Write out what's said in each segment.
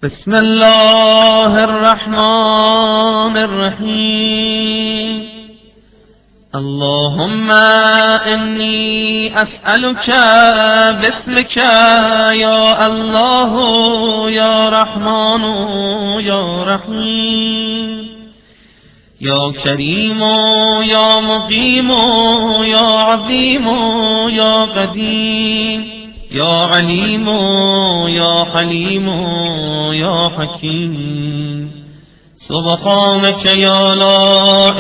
बिस्मिल्लाहिर्रहमानिर्रहीम। अल्लाहुम्मा इन्नी अस्अलुका बिस्मिका या अल्लाह या रहमान या रहीम या करीम या मुकीम या अज़ीम या क़दीम या अलीम या हलीम या हकीम। सुब्हानक या ला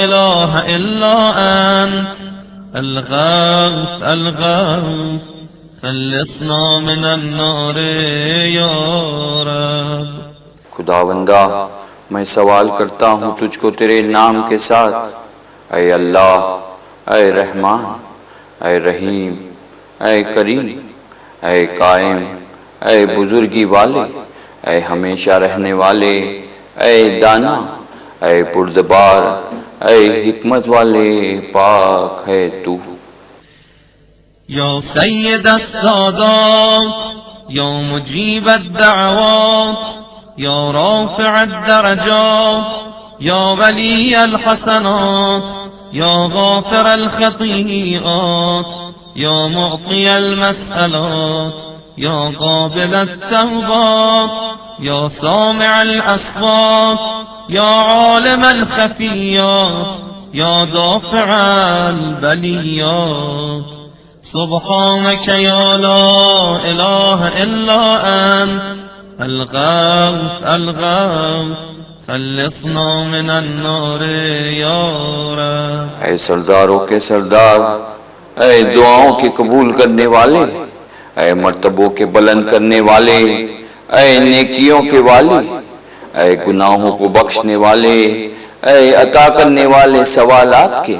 इलाहा इल्ला अंत अल-गौस अल-गौस खल्लिसना मिनन नार या रब। खुदावंदा, मैं सवाल करता हूँ तुझको तेरे नाम के साथ, ऐ अल्लाह, ऐ रहमान, ऐ रहीम, ऐ करीम, ऐ कायम, ऐ बुजुर्गी वाले, ऐ हमेशा रहने वाले, ऐ दाना, ऐ पुरदबार, ऐ हिकमत वाले, पाक है तू। या सय्यद अस्सादात या मुजीब अद्दअवात या राफ़िअ अद्दरजात या वली अलहसनात या गाफ़िर अलखतीआत या मुअति अलमसअलात या क़ाबिल अत्तौबात या सामिअ अलअस्वात या आलिम अलखफ़ियात या दाफ़िअ अलबलियात। सुब्हानक या ला इलाहा इल्ला अंत अल-गौस अल-गौस खल्लिसना मिनन नार या रब। ऐ सरदारों के सरदार, ऐ दुआओं के कबूल करने वाले, ऐ मर्तबों के बुलंद करने वाले, ऐ नेकियों के वाले, ऐ गुनाहों को बख्शने वाले, ऐ अता करने वाले सवालात के,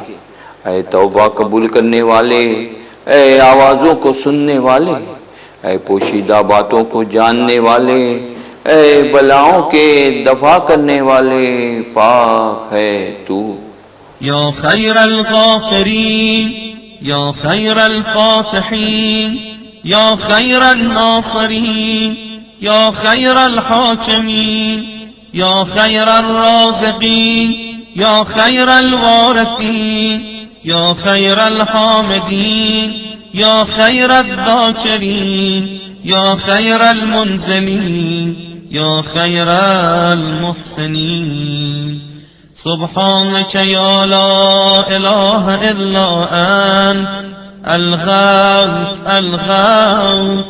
ऐ तौबा कबूल करने वाले, ऐ आवाज़ों को सुनने वाले, ऐ पोशीदा बातों को जानने वाले, ऐ बलाओं के दफा करने वाले, पाक है तू। या खैरल गाफिरीन या खैरल फातिहीन या खैरल नासिरीन या खैरल हाकिमीन या खैरल राज़िकीन या खैरल वारिसीन या खैरल हामिदीन या खैरल ज़ाकिरीन या खैरल मुनज़िलीन या खैरल मुहसिनीन। सुब्हानक या ला इलाहा इल्ला अंत अल-गौस अल-गौस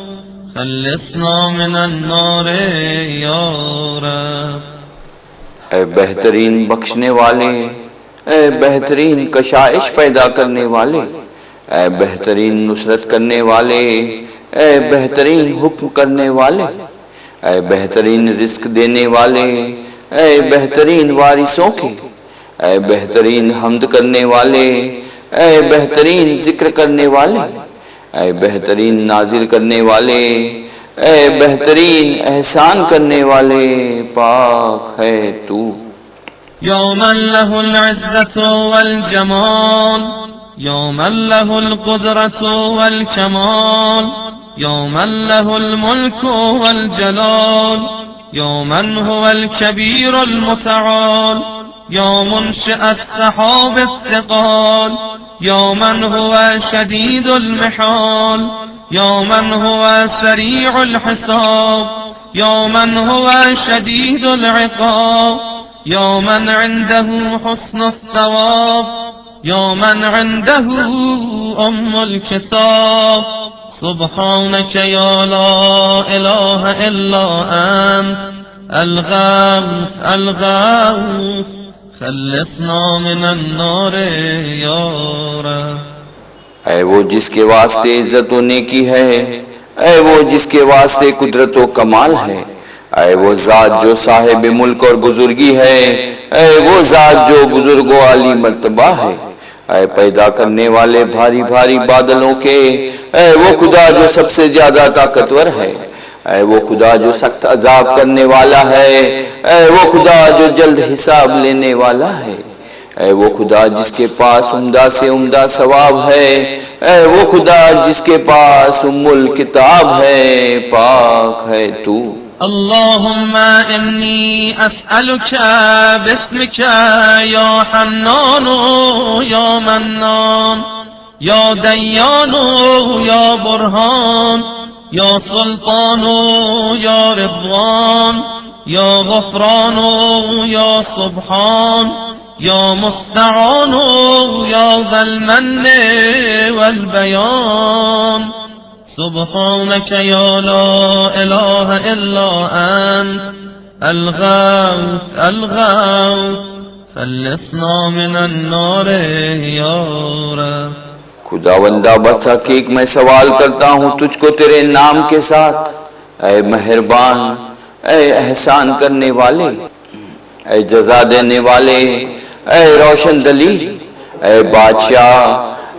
खल्लिसना मिनन नार या रब। ऐ बेहतरीन बख्शने वाले, ऐ बेहतरीन कशाइश पैदा करने वाले, ऐ बेहतरीन नुसरत करने वाले, ऐ बेहतरीन हुक्म करने वाले, ऐ बेहतरीन रिस्क देने वाले, ऐ बेहतरीन वारिसों के, ऐ बेहतरीन हम्द करने वाले, ऐ बेहतरीन जिक्र करने वाले, ऐ बेहतरीन नाजिल करने वाले, ऐ बेहतरीन एहसान करने वाले, पाक है तू। या मन लहुल इज़्ज़तु वल जमाल या मन लहुल कुदरतु वल कमाल या मन लहुल मुल्कु वल जलाल या मन हुवल कबीरुल मुतआल या मुनशिअस सहाबिस सिक़ाल या मन हुवा शदीदुल मिहाल या मन हुवा सरीउल हिसाब या मन हुवा शदीदुल इक़ाब या मन इंदहु हुस्नुस सवाब या मन इंदहु उम्मुल किताब। सुब्हानक या ला इलाहा इल्ला अंत अल-गौस अल-गौस खल्लिसना मिनन नार या रब। ऐ वो जिसके वास्ते इज्जत व नेकी है, ऐ वो जिसके वास्ते कुदरत व कमाल है, ऐ वो जात जो साहिब मुल्क और बुजुर्गी है, ऐ वो जात जो बुजुर्गो आली मर्तबा है, ऐ पैदा करने वाले भारी भारी बादलों के, ऐ वो खुदा जो सबसे ज्यादा ताकतवर है, ऐ वो खुदा जो सख्त अजाब करने वाला है, ऐ वो खुदा जो जल्द हिसाब लेने वाला है, ऐ वो खुदा जिसके पास उम्दा से उम्दा सवाब है, ऐ वो खुदा जिसके पास उम्मुल किताब है, पाक है तू। اللهم إني أسألك باسمك يا حنان يا منان يا ديان يا برهان يا سلطان يا رضوان يا غفران يا سبحان يا مستعان يا ذا المن والبيان سبحانك يا لا إله إلا أنت الغوث الغوث فلسنا من النار يا رب. खुदावंदा बतहकीक मैं सवाल करता हूँ तुझको तेरे नाम के साथ, ऐ मेहरबान, ऐ एहसान करने वाले, ऐ जजा देने वाले, ऐ रोशन दली, ऐ बादशाह,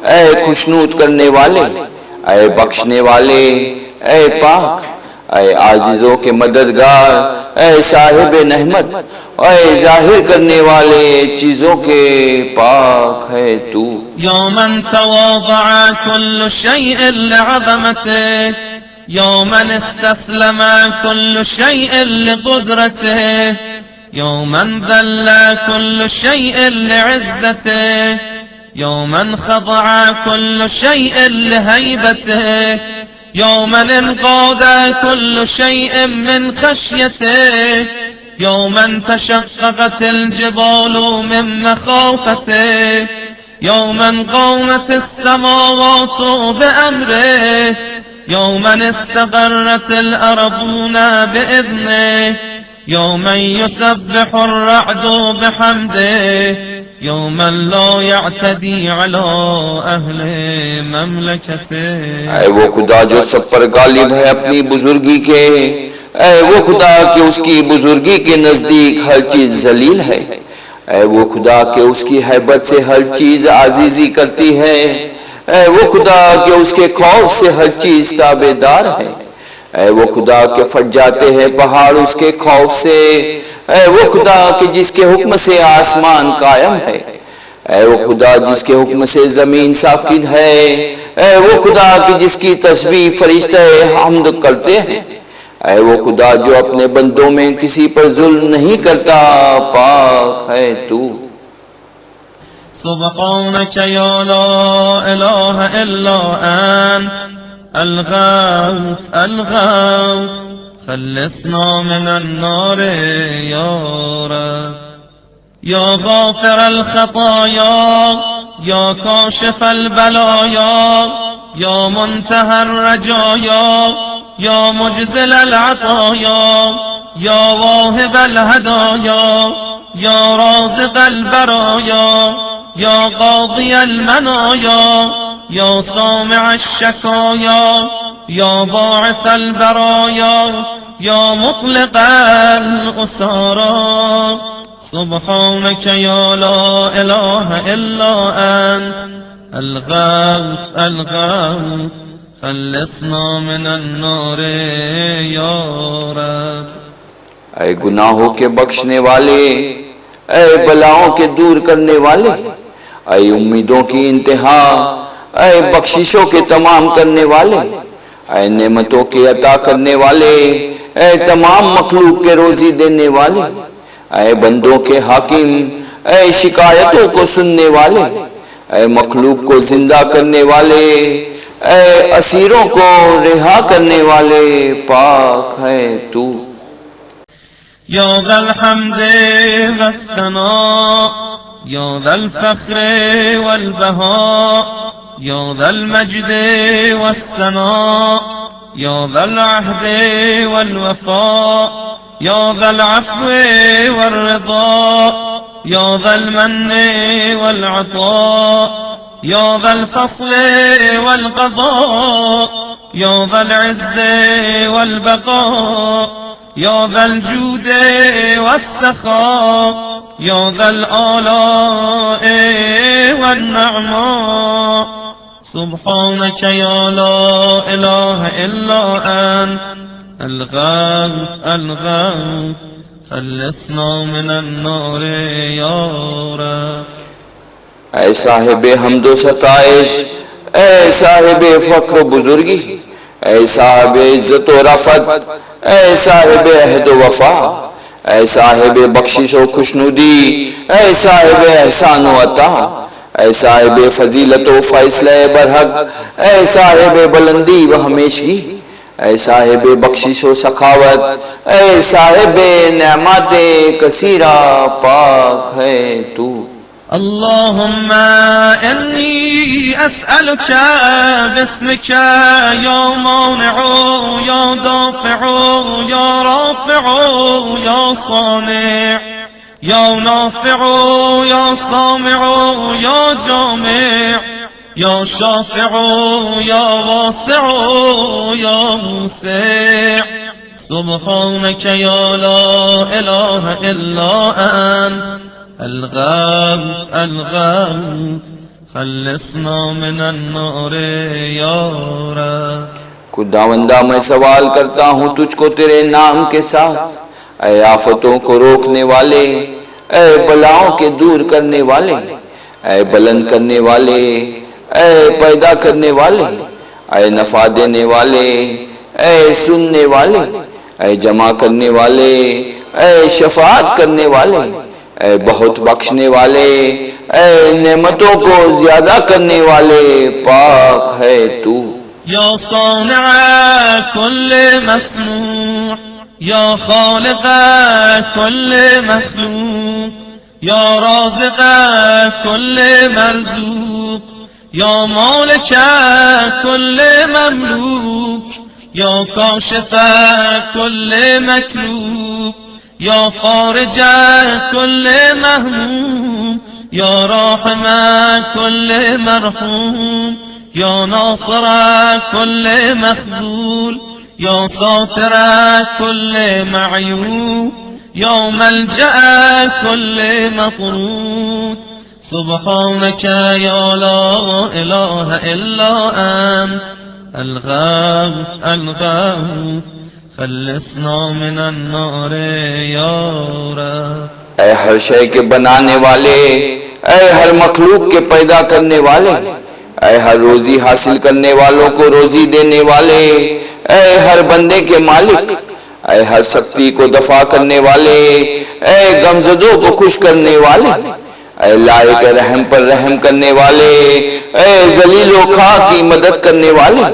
ऐ खुशनूद करने वाले, ऐ बख्शने वाले, ऐ पाक, ऐ आजिजों के मददगार, ऐ साहिब नहमत, ऐ जाहिर करने वाले चीजों के पाक है तू. يا من تواضع كل شيء لعظمته يا من استسلم كل شيء لقدرته يا من ذل كل شيء لعزته يا من خضع كل شيء لهيبته يا من انقاد كل شيء من خشيته يا من تشققت الجبال من مخافته يا من قامت السماوات بأمره يا من استقرت الأرضون بإذنه يا من يسبح الرعد بحمده يا من لا يعتدي على أهل مملكته. ऐ वो खुदा जो सब पर गालिब है अपनी बुजुर्गी के, ऐ वो खुदा कि उसकी बुजुर्गी के नजदीक हर चीज जलील है, ऐ वो खुदा कि उसकी हैबत से हर चीज आजीजी करती है, ऐ वो खुदा कि उसके खौफ से हर चीज ताबेदार है, ऐ वो खुदा के फट जाते हैं पहाड़ उसके खौफ से, ऐ वो खुदा कि जिसके हुक्म से आसमान कायम है, ऐ वो खुदा जिसके हुक्म से जमीन साकिन है, ऐ वो खुदा कि जिसकी तस्बीह फरिश्ते हम्द करते हैं, ऐ वो खुदा जो अपने बंदों में किसी पर जुल्म नहीं करता, पाक है तू. سبحانك يا لا إله إلا أنت الغوث الغوث فلسنا من النار يا رب. يا غافر الخطايا يا كاشف البلايا يا منتهى الرجايا يا مجزل العطايا يا واهب الهدايا يا رازق البرايا يا قاضي المنايا يا سامع الشكايا يا باعث البرايا يا مطلق الأسارى سبحانك يا لا إله إلا أنت الغوث الغوث فلسنا من النار يا رب. ऐ गुनाहों के बख्शने वाले, ऐ बलाओं के दूर करने वाले, ऐ उम्मीदों की इंतहा, ऐ बख्शिशों के तमाम करने वाले, ऐ नेमतों के अता करने वाले, ऐ तमाम मखलूक के रोजी देने वाले, ऐ बंदों के हाकिम, ऐ शिकायतों को सुनने वाले, ऐ मखलूक को जिंदा करने वाले, ऐ असीरों को रिहा करने वाले, पाक है तू. يا ذا الحمد والثناء يا ذا الفخر والبهاء يا ذا المجد والسناء يا ذا العهد والوفاء يا ذا العفو والرضا يا ذا المن والعطاء يا ذا الفصل والقضاء يا ذا العز والبقاء يا ذا الجود والسخاء يا ذا الآلاء والنعماء سبحانك يا لا إله إلا أنت الغوث الغوث فلسنا من النار يا رب. ऐ साहिब हमदो सताइश, ऐ साहिब फक्र बुजुर्गी, ऐ साहिब इज्जत व रफत, ऐ साहिब अहद व वफा, ऐ साहिब बख्शिश व खुशनुदी, ऐ साहिब एहसान व अता, ऐ साहिब फजीलत व फैसला बरहक, ऐ साहिब बुलंदी व हमेशगी, ऐ साहिब बख्शिश व सखावत, ऐ साहिब नेमते कसीरा, पाक है तू। اللهم إني أسألك باسمك يا مانع يا دافع يا رافع يا صانع يا نافع يا سامع يا جامع يا شافع يا واسع يا موسع سبحانك يا لا إله إلا أنت الغوث الغوث خلصنا من النار या रब। खुदावंदा मैं सवाल करता हूँ तुझको तेरे नाम के साथ, ऐ आफतों को रोकने वाले, ऐ बलाओं के दूर करने वाले, ऐ बुलंद करने वाले, ऐ पैदा करने वाले, ऐ नफा देने वाले, ऐ सुनने वाले, ऐ जमा करने वाले, ऐ शफाअत करने वाले, ऐ बहुत बख्शने वाले, ऐ नेमतों को ज्यादा करने वाले, पाक है तू। या सानिअ कुल्ल मस्नूअ या खालिक़ कुल्ल मखलूक़ या राज़िक़ कुल्ल मरज़ूक़ या मालिक कुल्ल ममलूक या काशिफ़ कुल्ल मकरूब या फ़ारिज कुल्ल महमूम या राहिम कुल्ल मरहूम या नासिर कुल्ल मख़ज़ूल या सातिर कुल्ल मअयूब या मलजा कुल्ल मफ़रूद सुब्हानक या ला इलाहा इल्ला अंत الغوث الغوث खल्लिसना मिनन नार या रब। ऐ हर शय के बनाने वाले, ऐ हर मखलूक के पैदा करने वाले, ऐ हर रोजी हासिल करने वालों को रोजी देने वाले, ऐ हर बंदे के मालिक, ऐ हर शक्ति को दफा करने वाले, ऐ गमजदों को खुश करने वाले, ऐ लायक रहम पर रहम करने वाले, ऐ जलीलो खा की मदद करने वाले,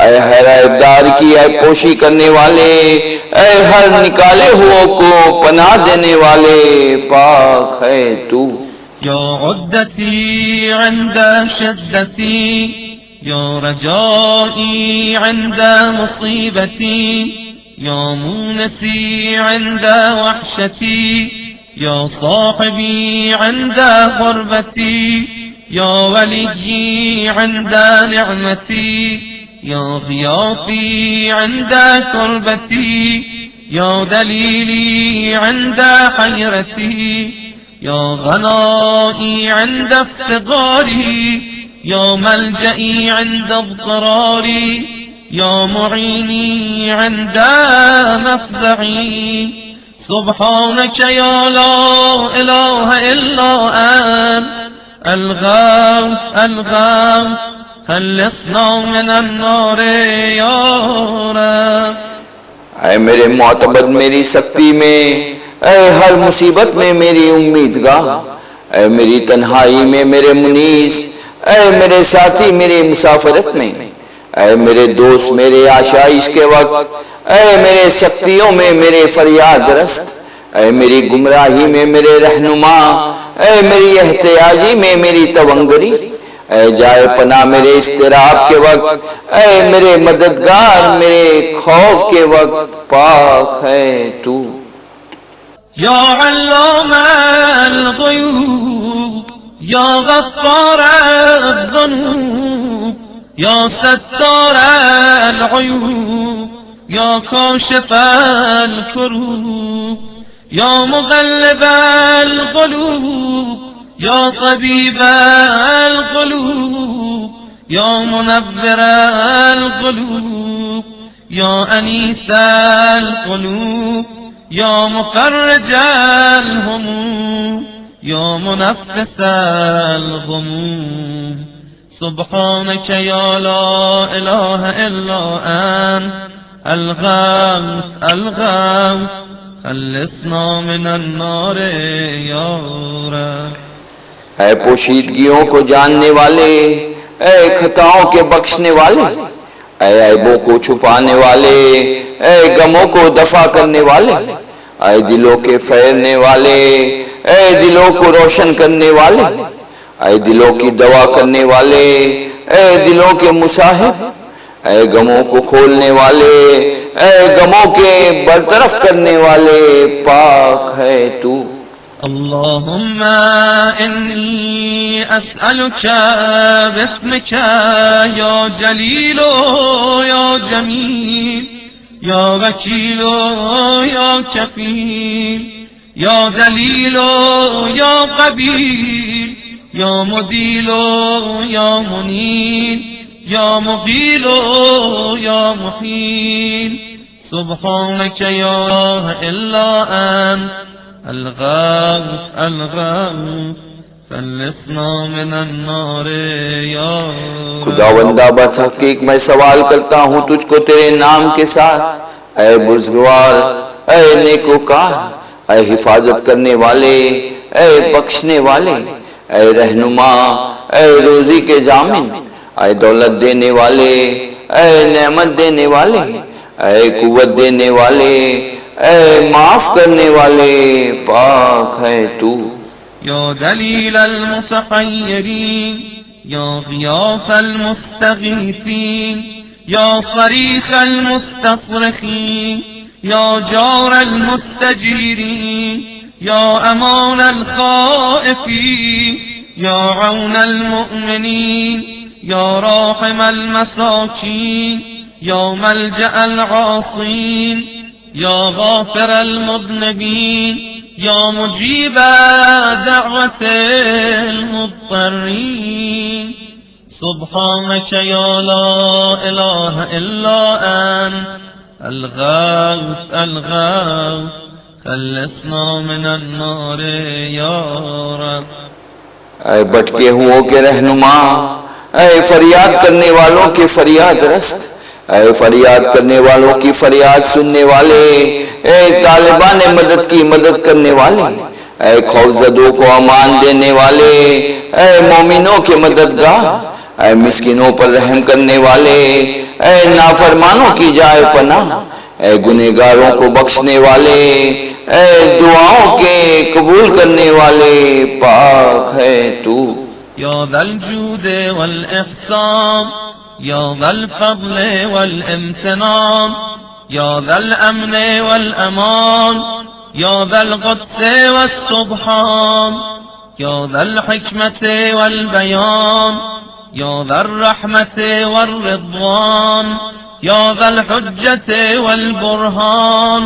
ऐ हर ऐबदार की ऐबपोशी करने वाले, ऐ हर निकाले हुओं को पनाह देने वाले, पाक है तू। या उद्दती इंद शिद्दती या रजाई इंद मुसीबती या मुनसी इंद वहशती या साहिबी इंद गुरबती या वलियी इंद निअमती या ग़ियाथी इंद कुर्बती या दलीली इंद हैरती या गनाई इंद इफ्तिगारी या मलजई इंद इज़्तिरारी या मुईनी इंद मफ़ज़ई सुब्हानक या ला इलाहा इल्ला अंत अलगौथ अलगौथ खल्लिसना मिनन नार या रब। ऐ मेरे मोतबद मेरी सख्ती में, ऐ हर मुसीबत में मेरी उम्मीदगाह, ऐ मेरी तन्हाई में मेरे मुनीस, ऐ मेरे साथी मेरी मुसाफरत में, ऐ मेरे दोस्त मेरे आशाइश के वक्त, ऐ मेरे शक्तियों में मेरे फरियाद रस्त, ऐ मेरी गुमराही में मेरे रहनुमा, ऐ मेरी एहतियाजी में मेरी तवंगरी, ऐ जाए पना मेरे इस्तिराब के वक्त, ऐ मेरे मददगार मेरे खौफ के वक्त, पाक है तू। या अल्लाम अल-ग़ुयूब या गफ़्फ़ार अज़-ज़ुनूब या सत्तार अल-अयूब या काशिफ़ अल-कुरूब या मुग़ल्लिब अल-क़ुलूब या तबीब अल-क़ुलूब या मुनव्विर अल-क़ुलूब या अनीस अल-क़ुलूब या मुफ़र्रिज अल-हमुम या मुनफ़्फ़िस अल-ग़ुमूम سبحانك يا لا إله إلا أنت الغوث الغوث خلصنا من النار يا رب. ऐ पोशीदगियों को जानने वाले, ऐ खताओं के बख्शने वाले, ऐ ऐबों को छुपाने वाले, ऐ गमों को दफा करने वाले, ऐ दिलों के फेरने वाले, ऐ दिलों को रोशन करने वाले, ऐ दिलों की दवा करने वाले, ऐ दिलों के मुसाहिब, ऐ गमों को खोलने वाले, ऐ गमों के बरतरफ करने वाले, पाक है तू. اللهم إني أسألك باسمك يا جليل يا جميل يا وكيل يا كفيل يا دليل يا قبيل يا مديل يا منيل يا مقيل يا محيل سبحانك يا إله إلا أنت الغوث الغوث خلصنا من النار या खुदावंदा बहकीक मैं सवाल करता हूँ तुझको तेरे नाम के साथ, ऐ बुज़दिगार, ऐ नेकोकार, ऐ हिफाजत करने वाले, ऐ बख्शने वाले, ऐ रहनुमा, ऐ रोजी के जामिन, ऐ दौलत देने वाले, ऐ नेमत देने वाले, ऐ कुव्वत देने वाले, ऐ माफ करने वाले, पाक है तू. يا دليل المتحيرين يا غياث المستغيثين يا صريخ المستصرخين يا جار المستجيرين يا أمان الخائفين يا عون المؤمنين يا راحم المساكين يا ملجأ العاصين يا غافر المذنبين يا مجيب دعوة المضطرين سبحانك يا لا إله إلا أنت الغوث الغوث خلصنا من النار يا رب. ऐ भटके हुओं के रहनुमा, ऐ फरियाद करने वालों के फरियाद रस्त, ऐ फरियाद करने वालों की फरियाद सुनने वाले, ऐ तालिबान मदद की मदद करने वाले, ऐ खौफजदों को अमान देने वाले, ऐ मोमिनों के मददगार, ऐ मिस्किनों पर रहम करने वाले, ऐ नाफरमानों की जाए पनाह, ऐ गुनहगारों को बख्शने वाले, ऐ दुआओं के कबूल करने वाले, पाक है तू. يا ذا الجود والإحسان يا ذا الفضل والامتنان يا ذا الأمن والأمان يا ذا القدس والسبحان يا ذا الحكمة والبيان يا ذا الرحمة والرضوان يا ذا الحجة والبرهان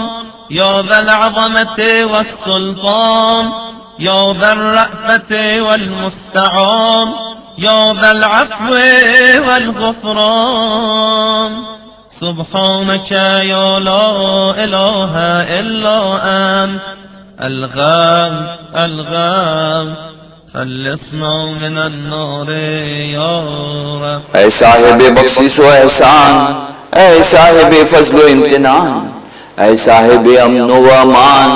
يا ذا العظمة والسلطان يا ذا الرأفة والمستعان يا ذا العفو والغفران سبحانك يا لا إله إلا أنت الغوث الغوث خلصنا من النار يا رب. ऐ साहिब बख्शिश व एहसान, ऐ साहिब फजल व इम्तिनान, ऐ साहिब अमन व अमान,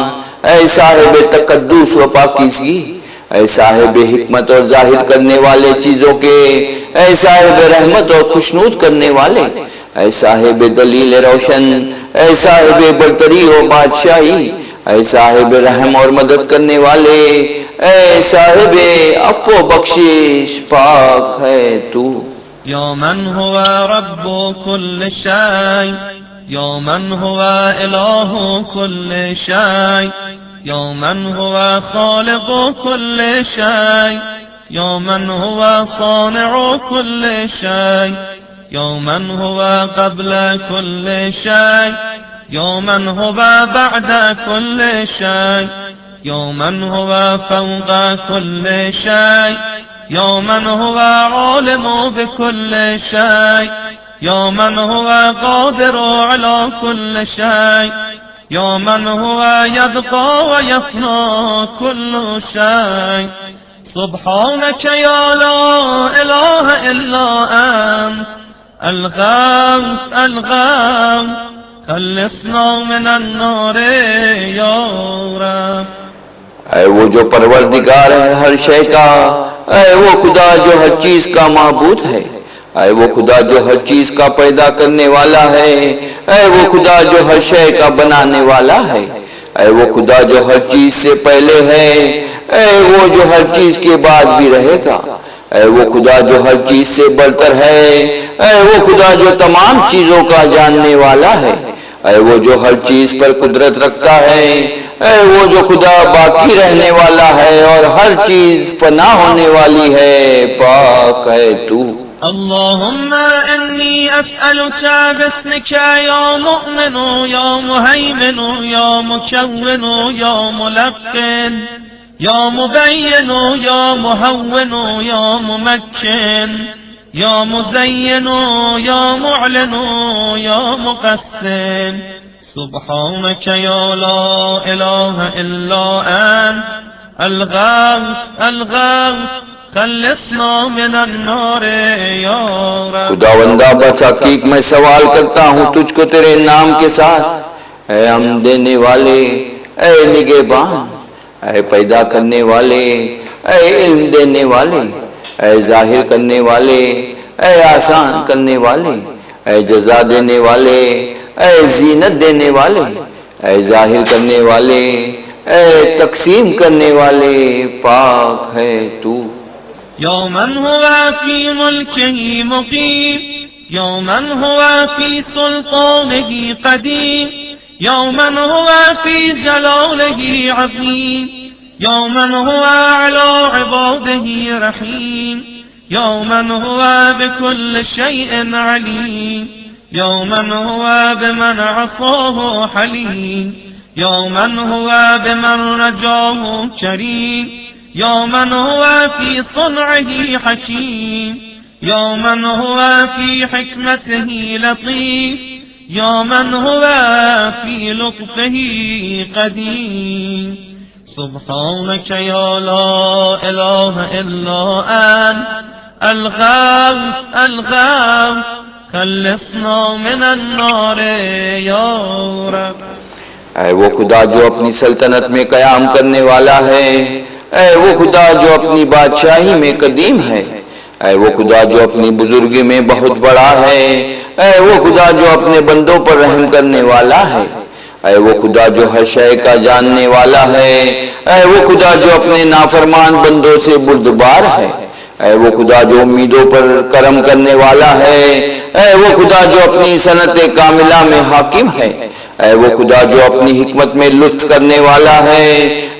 ऐ साहिब तकद्दुस व पाकीज़गी, ऐ साहिब हिकमत और जाहिर करने वाले चीजों के, ऐ साहिब रहमत और खुशनूद करने वाले, ऐ साहिब दलील रोशन, ऐ साहिब बरतरी और बादशाही, ऐ साहिब रहम और मदद करने वाले, ऐ साहिब अफ़्व बख्शिश, पाक है तू. या मन हुआ रब्बु कुल्ल शै या मन हुआ इलाहु कुल्ल शै या मन हुआ खालिक़ु कुल्ल शै या मन हुआ सानिउ कुल्ल शै या मन हुआ क़ब्ल कुल्ल शै या मन हुआ बअद कुल्ल शै या मन हुआ फ़ौक़ कुल्ल शै या मन हुआ आलिमु बिकुल्ल शै या मन हुआ क़ादिरु अला कुल्ल शै या मन हुआ यबक़ा व यफ़ना कुल्लु शै سبحانك يا لا إله إلا أنت الغوث الغوث خلصنا من النار يا رب. ऐ वो जो परवरदिगार है हर शय का, ऐ वो खुदा जो हर चीज का माबूद है, ऐ वो खुदा जो हर चीज का पैदा करने वाला है, ऐ वो खुदा जो हर शय का बनाने वाला है, ऐ वो खुदा जो हर चीज से पहले है, ऐ वो जो हर चीज के बाद भी रहेगा, ऐ वो खुदा जो हर चीज से बढ़तर है, ऐ वो खुदा जो तमाम चीजों का जानने वाला है, ऐ वो जो हर चीज पर कुदरत रखता है, ऐ वो जो खुदा बाकी रहने वाला है और हर चीज फना होने वाली है, पाक है तू. اللهم إني أسألك باسمك يا مؤمن يا مهيمن يا مكون يا ملقن يا مبين يا مهون يا ممكن يا مزين يا معلن يا مقسم سبحانك يا لا إله إلا أنت الغوث الغوث خلصنا من النار يا رب. खुदावंदा बस हकीक मैं सवाल करता हूँ तुझको तेरे नाम के साथ, ऐ हम देने वाले, ऐ निगहबान, ऐ पैदा करने वाले, ऐ इल्म देने वाले, ऐ जाहिर करने वाले, ऐ आसान करने वाले, ऐ जजा देने वाले, ऐ जीनत देने वाले, ऐ जाहिर करने वाले, ऐ तकसीम करने वाले, पाक है तू. يا من هو في ملكه مقيم يا من هو في سلطانه قديم يا من هو في جلاله عظيم يا من هو على عباده رحيم يا من هو بكل شيء عليم يا من هو بمن عصاه حليم يا من هو بمن رجاه كريم يا من هو في صنعه حكيم يا من هو في حكمته لطيف يا من هو في لطفه قديم سبحانك يا لا إله إلا أنت الغوث الغوث خلصنا من النار يا رب. ऐ वो खुदा जो अपनी सल्तनत में कयाम करने वाला है, ऐ वो खुदा जो अपनी बादशाही में कदीम है, ऐ वो खुदा जो अपनी बुजुर्गी में बहुत बड़ा है, ऐ वो खुदा जो अपने बंदों पर रहम करने वाला है, ऐ वो खुदा जो हर शय का जानने वाला है, ऐ वो खुदा जो अपने नाफरमान बंदों से बुर्दबार है, ऐ वो खुदा जो उम्मीदों पर करम करने वाला है, ऐ वो खुदा जो अपनी सनत कामिला में हाकिम है, ऐ वो खुदा जो अपनी हिकमत में लुत्फ करने वाला है,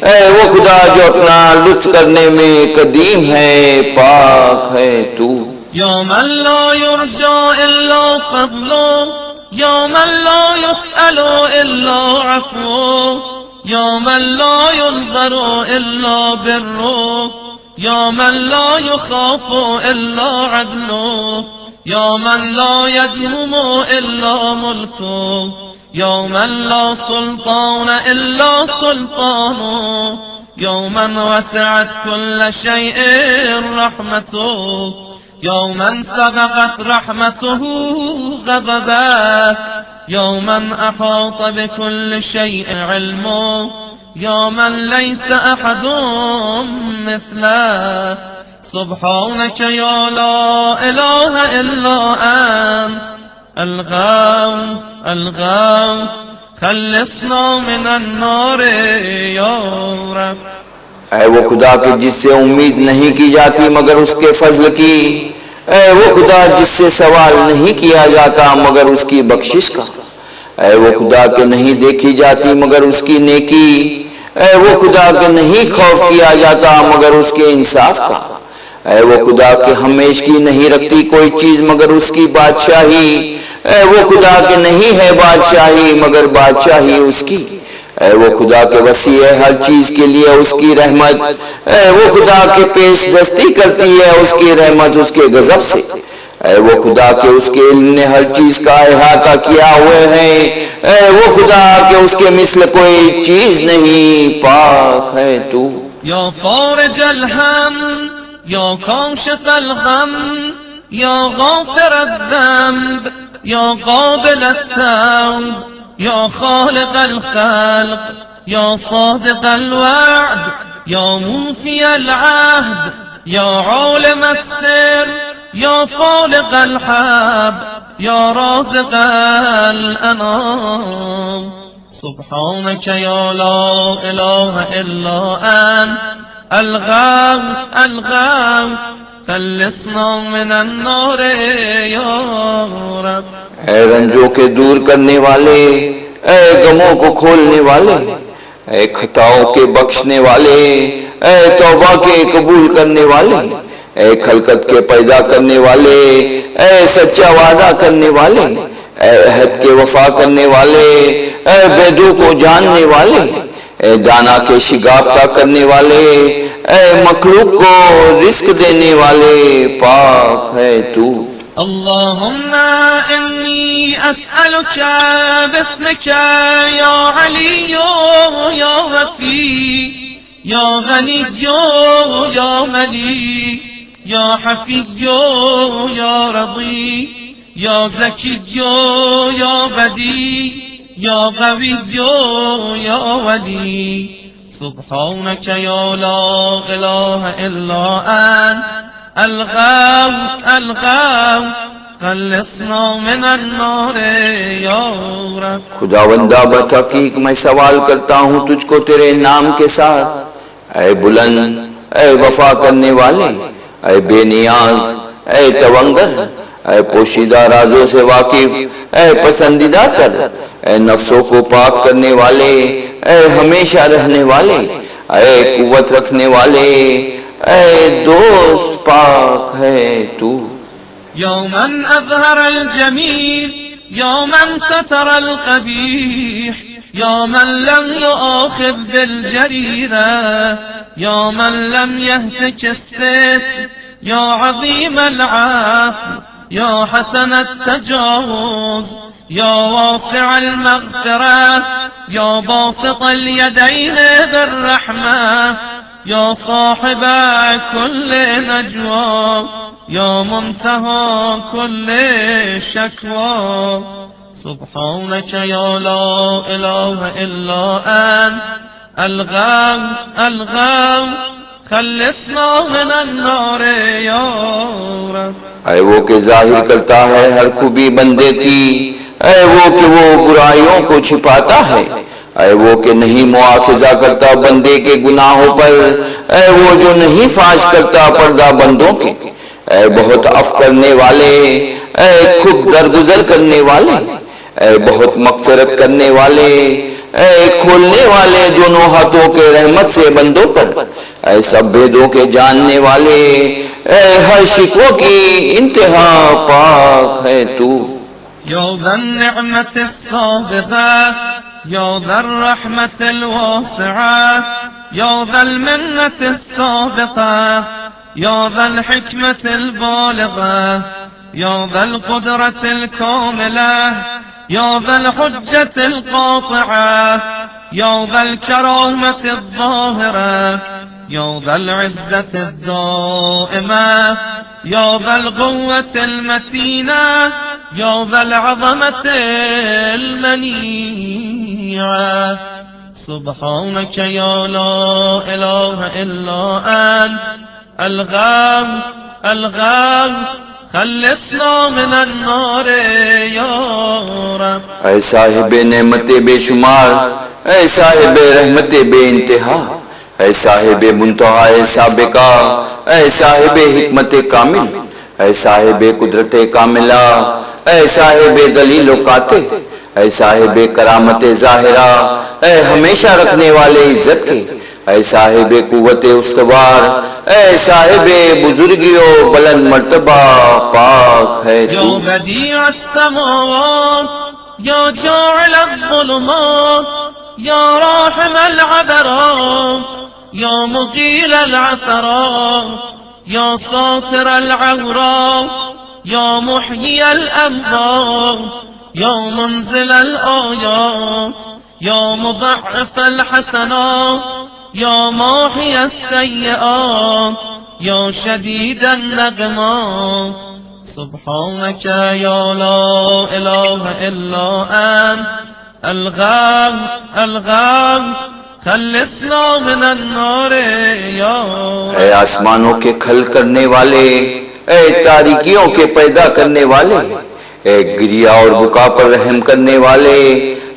ऐ वो खुदा जो अपना लुत्फ करने में कदीम है, पाक है तू. या मन ला युरजा इल्ला फज़लो या मन ला युसअलो इल्ला अफ़्वो या मन ला युनज़रो इल्ला बिर्रो या मन ला युख़ाफ़ो इल्ला अदलो या मन ला यदूमो इल्ला मुल्को या मन ला सुल्तान इल्ला सुल्तानो या मन वसअत कुल्ल शैइन रहमतो या मन सबक़त रहमतुहु ग़ज़बह या मन अहात बिकुल्ल शैइन इल्मो या मन लैस अहदुम मिस्लह सुब्हानक या ला इलाहा इल्ला अंत الغوث الغوث خلصنا من النار या रब. ऐ वो खुदा के जिससे उम्मीद नहीं की जाती मगर उसके फजल की, ऐ वो खुदा जिससे सवाल नहीं किया जाता मगर उसकी बख्शिश का, ऐ वो खुदा के नहीं देखी जाती मगर उसकी नेकी, ऐ वो खुदा के नहीं खौफ किया जाता मगर उसके इंसाफ का, ऐ वो खुदा के हमेश की नहीं रखती कोई चीज मगर उसकी बादशाही, ऐ वो खुदा के नहीं है बादशाही मगर बादशाही उसकी, ऐ वो खुदा के वसी है हर चीज के लिए उसकी रहमत, ऐ वो खुदा के पेश दस्ती करती है उसकी रहमत उसके गजब से, ऐ वो खुदा के उसके इल्म ने हर चीज का अहाता किया हुए हैं, ऐ वो खुदा के उसके मिसल कोई चीज नहीं, पाक है तू. या फारज अलहम या काशिफ अलगम या गाफिर الذنب या قابل التوب या खालिक الخلق या صادق الوعد या موفي العهد या عالم السر या فالق الحب या رازق الأنام سبحانك يا لا إله إلا أنت الغوث الغوث خلصنا من النار يا رب. ऐ रंजों के दूर करने वाले, ऐ गमों को खोलने वाले, ऐ खताओं के बख्शने वाले, ऐ तौबा के कबूल करने वाले, ऐ खलकत के पैदा करने वाले, ऐ सच्चा वादा करने वाले, ऐ अहद के वफा करने वाले, ऐ वेदों को जानने वाले, ऐ दाना के शिगाफ्ता करने वाले, ऐ मखलूक को रिस्क देने वाले, पाक है तू. اللهم إني أسألك باسمك يا علي يا وفي يا غني يا مليك يا حفي يا رضي يا زكي يا بديع يا قوي يا ولي سبحانك يا لا إله إلا أنت الغوث الغوث خلصنا من النار या रब. खुदावंदा बतहकीक मैं सवाल करता हूँ तुझको तेरे नाम के साथ, ऐ बुलंद, ऐ वफा करने वाले, ऐ बेनियाज, ऐ तवंगर, ऐ पोशीदा राजों से वाकिफ, ऐ पसंदीदा कर, ऐ नफ्सों को पाक करने वाले, ऐ हमेशा रहने वाले, ऐ कुव्वत रखने वाले, ऐ दोस्त पाक है तू. يوماً أظهر الجميل يوماً ستر القبيح يوماً لم يؤاخذ بالجريرة يوماً لم يهتك الستر يا عظيم العفو يا حسن التجاوز يا واسع المغفرة يا باسط اليدين بالرحمة يا صاحب كل نجوى يا منتهى كل شكوى سبحانك يا لا إله إلا أنت الغوث الغوث خلصنا من النار या रब. ऐ वो के जाहिर करता है हर खूबी बंदे की, ऐ वो कि वो बुराइयों को छिपाता है, ऐ वो कि नहीं मुआखिजा करता बंदे के गुनाहों पर, ऐ वो जो नहीं फाश करता पर्दा बंदों के, ऐ बहुत अफ करने वाले, ऐ खुद दरगुजर करने वाले, ऐ बहुत मगफिरत करने वाले, ऐ खोलने वाले दोनों हाथों के रहमत से बंदों पर, ऐ सब भेदों के जानने वाले, ऐ हर शिकवों की इंतहा पाक है तू. يا ذا النعمة السابغة يا ذا الرحمة الواسعة يا ذا المنة السابقة يا ذا الحكمة البالغة يا ذا القدرة الكاملة يا ذا الحجة القاطعة يا ذا الكرامة الظاهرة يا ذا العزة الدائمة يا ذا القوة المتينة يا ذا العظمة المنيعة سبحانك يا لا إله إلا أنت الغوث الغوث خلصنا من النار या रब. ऐ साहिब नेमत बेशुमार, ऐ साहिब रहमत बेइंतहा, ऐ साहिब मुंतहा साबिका, ऐ साहिब हिकमत कामिल, ऐ साहिब कुदरत कामिला, ऐ साहिब दलील काते, ऐ साहिब करामत जाहिरा, ऐ हमेशा रखने वाले इज्जत के, ऐ साहिब कुव्वत उस्तवार, ऐ साहिब बुजुर्गियों बुलंद मर्तबा पाक है तू. या बदीअ السماوات या جاعل الظلمات या راحم العبرات या مقيل العثرات या ساتر العورات या محيي الأموات या منزل الآيات या مضاعف الحسنات या माही السيئات या شديد النقمات سبحانك يا لا إله إلا أنت الغاو الغاو خلصنا من النار या ऐ आसमानों के खल करने वाले, ऐ तारीकियों के पैदा करने वाले, ऐ गिरिया और बुका पर रहम करने वाले,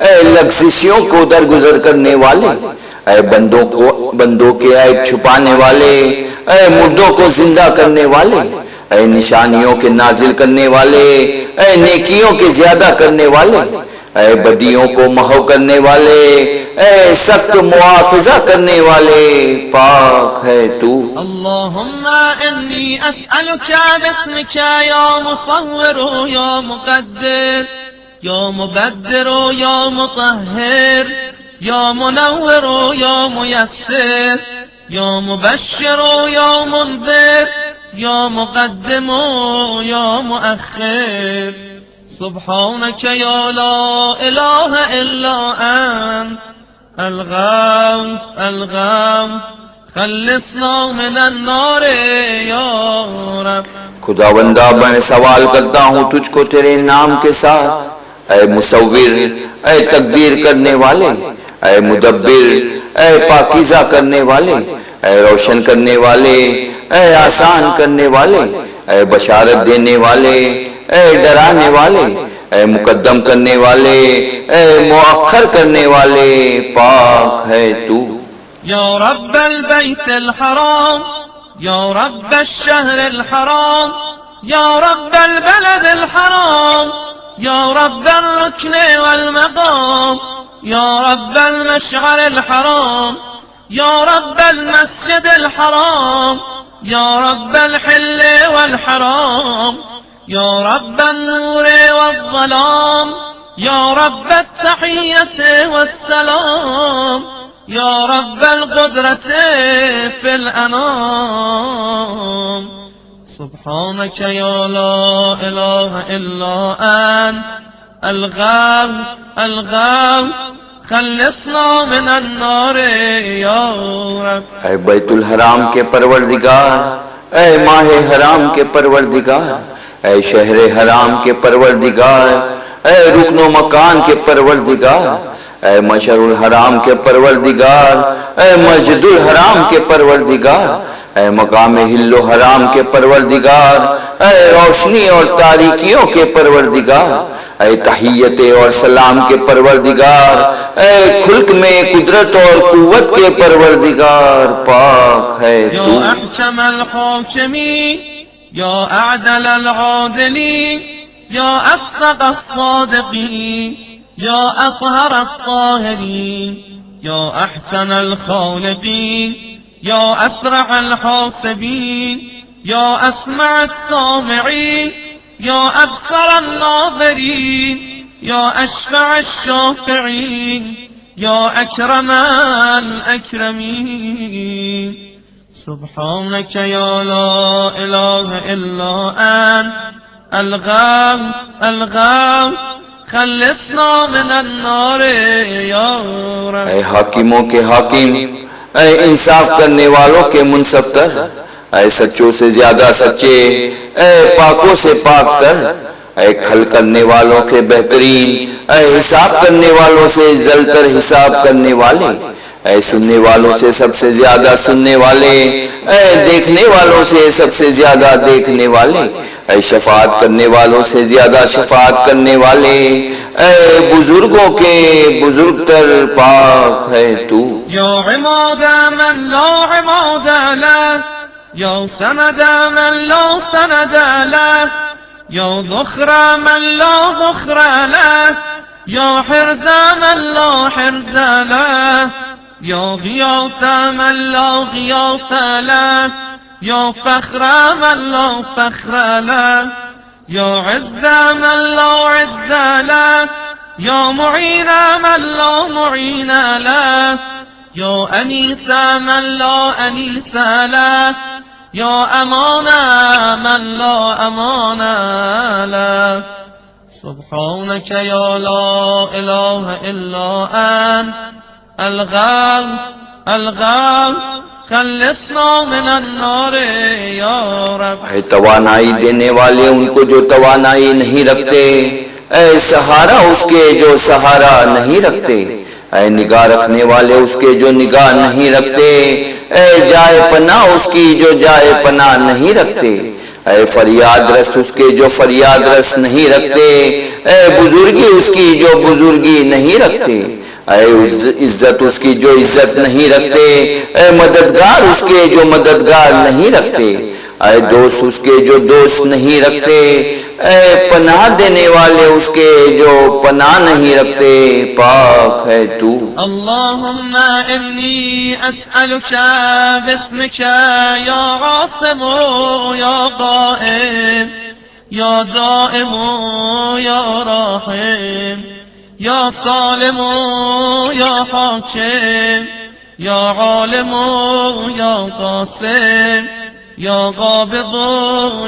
ऐ लग्जिशियों को दरगुजर करने वाले, ऐ बंदों के ऐब छुपाने वाले, ऐ मुर्दों को जिंदा करने वाले, ऐ निशानियों के नाजिल करने वाले, ऐ नेकियों के ज्यादा करने वाले, ऐ बदियों को महव करने वाले, ऐ सख्त मुआफ़िज़ा करने वाले, पाक है तू। अल्लाहुम्मा इन्नी अस्अलुका बिस्मिका या मुसव्विर या मुक़द्दिर या मुबद्दिर या मुतahhir या मुनव्विर या मुयस्सिर या मुबश्शिर या मुनज़िर या मुक़द्दिम या मुअख्खिर सुब्हानक या ला इलाहा इल्ला अंत अलगाव अलगाव खल्लिसना मिनन नार या रब। खुदावंदा मैं सवाल करता हूँ तुझको तेरे नाम के साथ, ऐ मुसव्विर, ऐ तकदीर करने वाले, ऐ मुदब्बिर, ऐ पाकीज़ा करने वाले, ऐ रोशन करने वाले, ऐ आसान करने वाले, ऐ बशारत देने वाले, ऐ डराने वाले, ऐ मुकद्दम करने वाले, ऐ मुअख्खर करने वाले, पाक है तू। या रब्बल बैतल हराम या रब्बश शहरल हराम या रब्बल बलदल हराम या रब्बल रुकन वल मकाम या रब्बल मशअरल हराम या रब्बल मस्जिदल हराम या रब्बल हिल वल हराम या रब्बन नूर वज़्ज़लाम या रब्बत तहियत वस्सलाम या रब्बल क़ुदरत फ़िल अनाम सुब्हानक या ला इलाहा इल्ला अंत अलगाव अलगाव खल्लिसना मिनन नार या रब। ऐ बैतुल हराम के परवरदिगार, ऐ माहे हराम के परवरदिगार, ऐ शहरे हराम के परवरदिगार, ऐ रुकनो मकान के परवरदिगार, ऐ मशरुल हराम के परवरदिगार, ऐ मस्जिदुल हराम के परवरदिगार, ऐ मकाम हिल्लो हराम के परवरदिगार, ऐ रोशनी और तारीकियों के परवरदिगार, ऐ तहियत और सलाम के परवरदिगार, ऐ खुल्क में कुदरत और कुव्वत के परवरदिगार, पाक है तू। या अहकमल हाकिमीन या अअदलल आदिलीन या अस्दक़स सादिक़ीन या अतहरत ताहिरीन या अहसनल खालिक़ीन या असरअल हासिबीन या अस्मअस सामिईन या अबसरन नाज़िरीन या अशफ़अश शाफ़िईन या अकरमल अकरमीन सुब्हानक या ला इलाहा इल्ला अंत अलगाव अलगाव खल्लिसना मिनन नार या रब। ऐ हाकिमों के हाकिम, ऐ इंसाफ करने वालों के मुनसफ्तर, ऐ सच्चों से ज्यादा सच्चे, ऐ पाकों से पाक तर, ऐ खल करने वालों के बेहतरीन, ऐ हिसाब करने वालों से जलतर हिसाब करने वाले, ऐ सुनने वालों से सबसे ज्यादा सुनने वाले, ऐ देखने वालों से सबसे ज्यादा देखने वाले, ऐ शफात करने वालों से ज्यादा शफात करने वाले, ऐ बुजुर्गों के बुजुर्ग तर, पाक है तू। या इमादा मन ला इमादा ला या सनदा मन ला सनदा ला या ज़ुखरा मन ला ज़ुखरा ला या हिर्ज़ा मन ला हिर्ज़ा ला या ग़ियाता मन ला ग़ियाता ला या फ़ख्रा मन ला फ़ख्रा ला या इज़्ज़ा मन ला इज़्ज़ा ला या मुईना मन ला मुईना ला या अनीसा मन ला अनीसा ला या अमाना मन ला अमाना ला सुब्हानक या ला इलाहा इल्ला अंत अलगाव الغوث خلصنا من النار या रब। ऐ तवानाई देने वाले उनको जो तवानाई नहीं रखते, ऐ सहारा उसके जो सहारा नहीं रखते, ऐ निगाह रखने वाले उसके जो निगाह नहीं रखते, ऐ जाए पना उसकी जो जाए पना नहीं रखते, ऐ फरियाद रस उसके जो फरियाद रस नहीं रखते, ऐ बुजुर्गी उसकी जो बुजुर्गी नहीं रखते, ऐ इज्जत उसकी जो इज्जत नहीं रखते, ऐ मददगार उसके जो मददगार नहीं रखते, ऐ दोस्त उसके जो दोस्त नहीं रखते, ऐ पनाह देने वाले उसके जो पनाह नहीं रखते, पाक है तू। अल्लाहुम्मा इन्नी अस्अलुका बिस्मिका या आसिम या गाइब या दाइम या राहिम या सालिम या हाकिम या आलिम या कासिम या गाबिद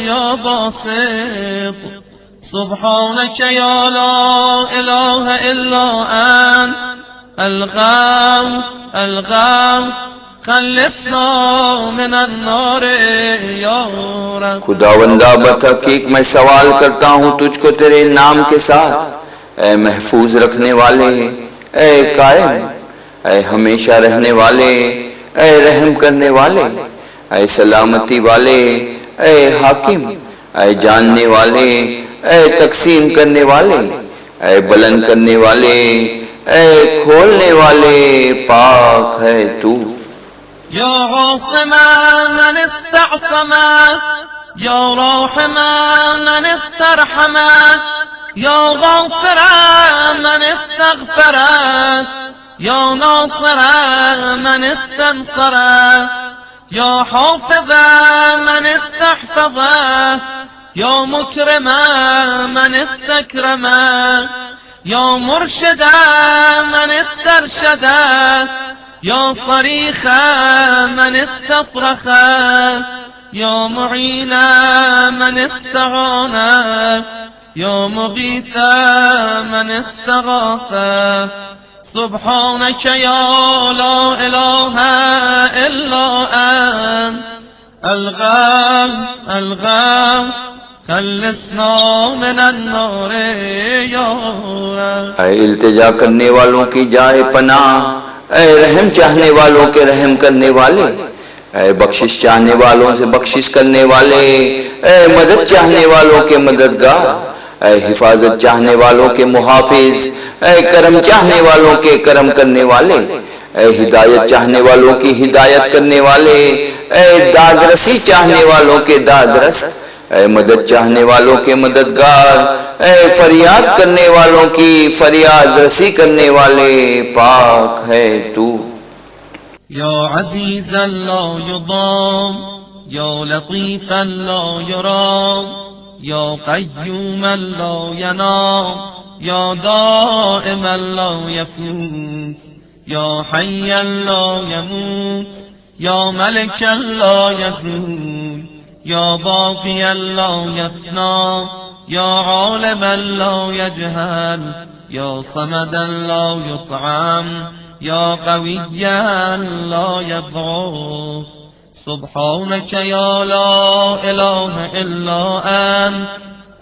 या बासित सुब्हानक या ला इलाहा इल्ला अंत अलगौथ अलगौथ खल्लिसना मिन अन्नार या रब। खुदावंदा बतहकीक मैं सवाल करता हूँ तुझको तेरे नाम के साथ, ऐ महफूज रखने वाले, ऐ कायम, ऐ हमेशा रहने वाले, ऐ रहम करने वाले, ऐ सलामती वाले, ऐ हाकिम, ऐ जानने वाले, ऐ तकसीम करने वाले, ऐ बुलंद करने वाले, ऐ खोलने वाले, पाक है तू। या आसिमा मन इस्तअसमा या राहिमा मन इस्तरहमा या गाफिरा मन इस्तगफरा या नासिरा मन इस्तनसरा या हाफिजा मन इस्तहफजा या मुकरमा मन इस्तकरमा या मुर्शिदा मन इस्तरशदा या सरीखा मन इस्तसरखा या मुईना मन इस्तगाना या मुगीथा मन इस्तगाथा सुब्हानक या ला इलाहा इल्ला अंत अलगौथ अलगौथ खल्लिसना मिन अन्नार या रब। ऐ इल्तिजा करने वालों की जाए पनाह, ऐ रहम चाहने वालों के रहम करने वाले, ऐ बख्शिश चाहने वालों से बख्शिश करने वाले, ऐ मदद चाहने वालों के मददगार, ऐ हिफाजत चाहने वालों के मुहाफिज, ऐ करम चाहने वालों के करम करने वाले, ऐ हिदायत चाहने वालों की हिदायत करने वाले, ऐ दादरसी चाहने वालों के दादरस, ऐ मदद चाहने वालों के मददगार, ऐ फरियाद करने वालों की फरियाद रसी करने वाले, पाक है तू। या अजीज़न ला युदाम या लतीफ़न ला युराम या क़य्यूमन ला यनाम या दाइमन ला यफूत या हय्यन ला यमूत या मलिकन ला यज़ूल या बाक़ियन ला यफ़ना या आलिमन ला यजहल या समदन ला युतअम या क़विय्यन ला यضعफ सुब्हानक या ला इलाहा इल्ला अंत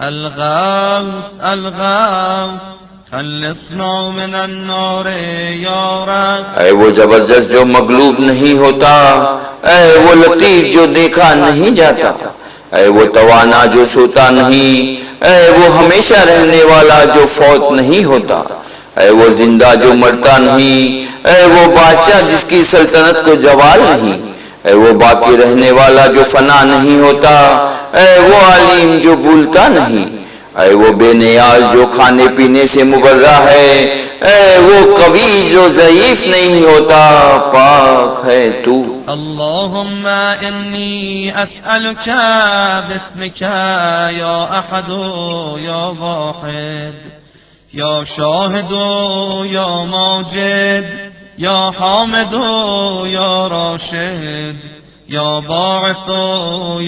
अलगौथ अलगौथ खल्लिसना मिन अन्नार या रब। ऐ वो जबरदस्त जो मगलूब नहीं होता, ऐ वो लतीफ जो देखा नहीं जाता, ऐ वो तवाना जो सोता नहीं, ऐ वो हमेशा रहने वाला जो फौत नहीं होता, ऐ वो जिंदा जो मरता नहीं, ऐ वो बादशाह जिसकी सल्तनत को जवाल नहीं, ऐ वो बाकी रहने वाला जो फना नहीं होता, ऐ वो आलिम जो भूलता नहीं, ऐ वो बेनियाज जो खाने पीने से मुबर्रा है, ऐ वो कभी जो ज़ईफ नहीं होता, पाक है तू। अल्लाहुम्मा इन्नी अस्अलुका बिस्मिका या अहद या वाहिद या शाहिद या माजिद या हामिद या राशिद या बाइथ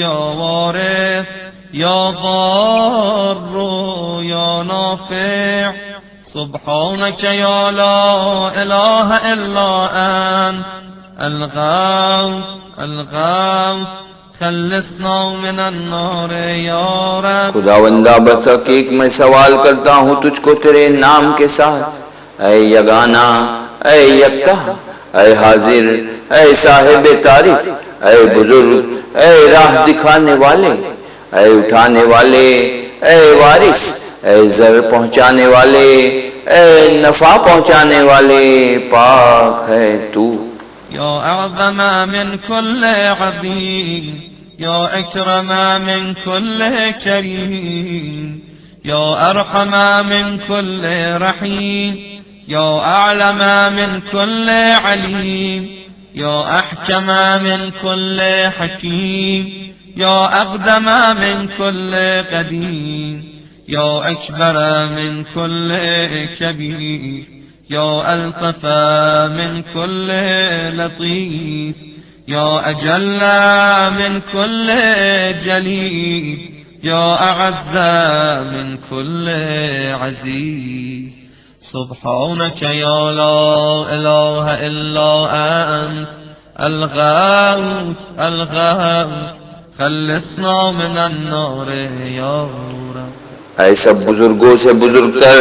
या वारिस या ضار या नाफिअ सुब्हानक या ला इलाहा इल्ला अंत الغوث الغوث خلصنا من النار یا رب. खुदावंदा बतहकीक मैं सवाल करता हूँ तुझको तेरे नाम के साथ, ऐ यगाना, ऐ यक्ता, ऐ हाजिर, ऐ साहिब तारीफ, ऐ बुजुर्ग, ऐ राह दिखाने वाले, ऐ उठाने वाले, ऐ वारिस, ऐ जर पहुँचाने वाले, ऐ नफा पहुँचाने वाले, पाक है तू. या अعظम من كل عظيم يا أكرم من كل كريم يا أرحم من كل رحيم يا أعلم من كل عليم يا أحكم من كل حكيم يا أقدم من كل قديم يا أكبر من كل كبير يا ألطف من كل لطيف يا أجل من كل جليل يا أعز من كل عزيز. سبحانك يا لا إله إلا أنت الغوث الغوث خلصنا من النار يا رب. ऐ सब बुजुर्गों से बुजुर्ग तर,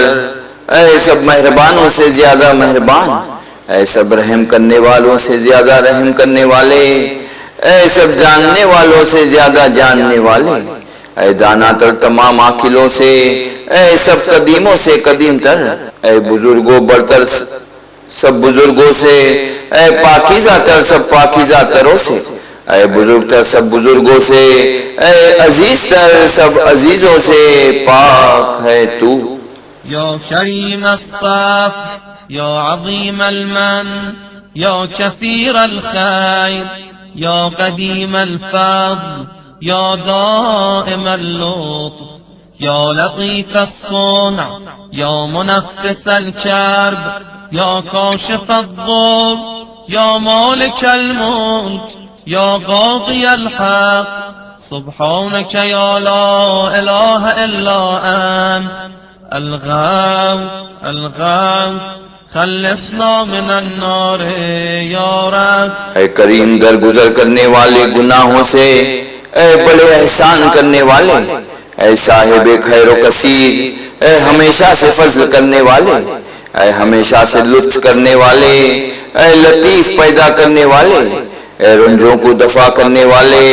ऐ सब मेहरबानों से ज्यादा मेहरबान, ऐ सब रहम करने वालों से ज्यादा रहम करने वाले, ऐ सब जानने वालों से ज्यादा जानने वाले, ऐ दाना तर तमाम आकिलों से, ऐ सब कदीमों से कदीम तर, ऐ बुजुर्गों बरतर सब बुजुर्गों से, ऐ पाकीज़ा तर सब पाकीज़ा तरों से, ऐ बुजुर्ग तर सब बुजुर्गों से, ऐ अजीज तर सब अजीजों से, पाक है तू. या करीम الصف या عظيم المن या كثير الخير या قديم الفضل या دائم اللطف या لطيف الصنع या منفس الكرب या كاشف الضر या مالك الملك يا قاضي الحق. سبحانك يا لا إله إلا أنت الغوث الغوث خلصنا من النار يا رب. ऐ करीम दरगुजर करने वाले गुनाहों से, ऐ बड़े एहसान करने वाले, ऐ साहिब खैर कसीर, ऐ हमेशा से फजल करने वाले, ऐ हमेशा से लुत्फ करने वाले, ऐ लतीफ पैदा करने वाले, ऐ रंजों को दफा करने वाले,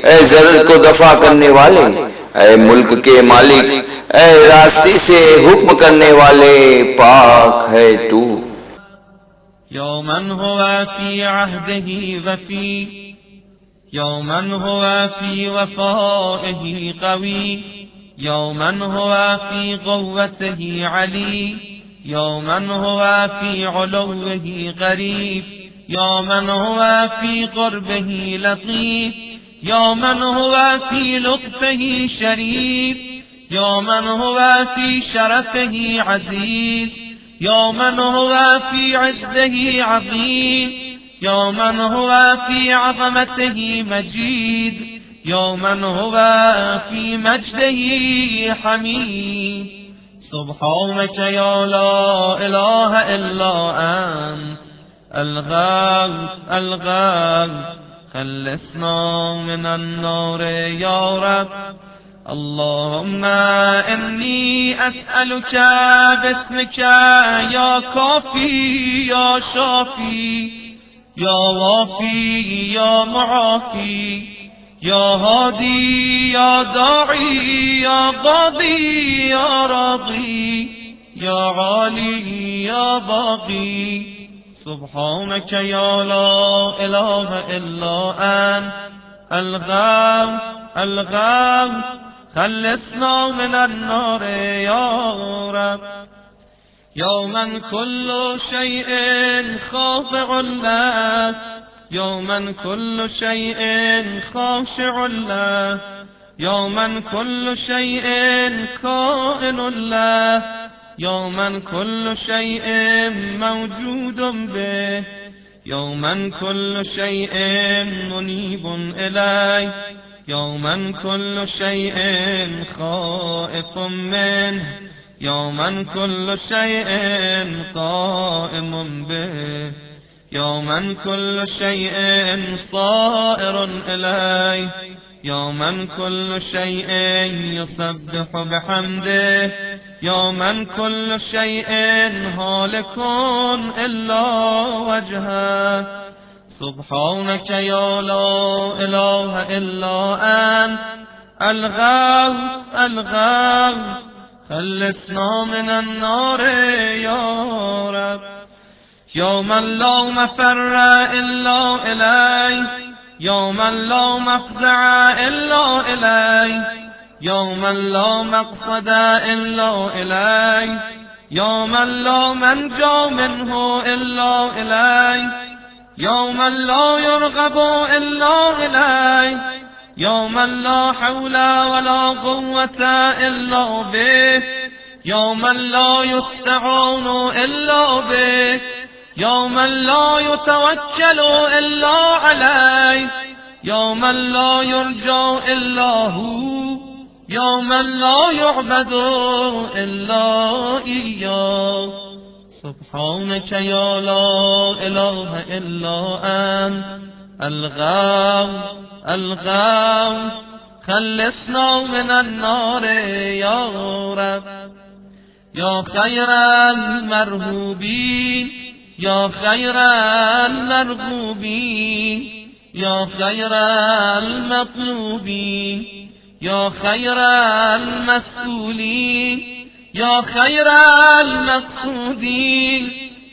ऐ जर को दफा करने वाले, ऐ मुल्क के मालिक, ऐ रास्ते से हुक्म करने वाले, पाक है तू. या मन हुआ फी अहदिही वफी या मन हुआ फी वफाइही क़वी या मन हुआ फी क़ुव्वतिही अली या मन हुआ फी उलुव्विही क़रीब या मन हुआ फी क़ुर्बिही लतीफ या मन हुआ फी लुत्फ़िही शरीफ या मन हुआ फी शरफ़िही अज़ीज़ या मन हुआ फी इज़्ज़िही अज़ीम या मन हुआ फी अज़मतिही मजीद या मन हुआ फी मजदिही हमीद. सुब्हानक या ला इलाहा इल्ला अंत الغوث الغوث خلصنا من النار يا رب. اللهم إني أسألك باسمك يا كافي يا شافي يا وافي يا معافي يا هادي يا داعي يا قاضي يا راضي يا عالي يا باقي. سبحانك يا لا إله إلا أنت الغوث الغوث خلصنا من النار يا رب. يا من كل شيء خاضع له يا من كل شيء خاشع له يا من كل شيء كائن له يا من كل شيء موجود به يا من كل شيء منيب إليه يا من كل شيء خائف منه يا من كل شيء قائم به يا من كل شيء صائر إليه، يا من كل شيء يسبح بحمده، يا من كل شيء هالك إلا وجهه. سبحانك يا لا إله إلا أنت الغوث الغوث، خلصنا من النار يا رب. يا من لا مفر إلا إليه، يا من لا مفزع إلا إليه، يا من لا مقصد إلا إليه، يا من لا منجى منه إلا إليه، يا من لا يرغب إلا إليه، يا من لا حول ولا قوة إلا به، يا من لا يستعان إلا به، يا من لا يتوكل إلا عليه، يا من لا يرجى إلا هو، يا من لا يعبد إلا إياه. سبحانك يا لا إله إلا أنت الغوث الغوث، خلصنا من النار يا رب. يا خير المرهوبين، يا خير المرغوبين، يا خير المطلوبين، يا خير المسؤولين، يا خير المقصودين،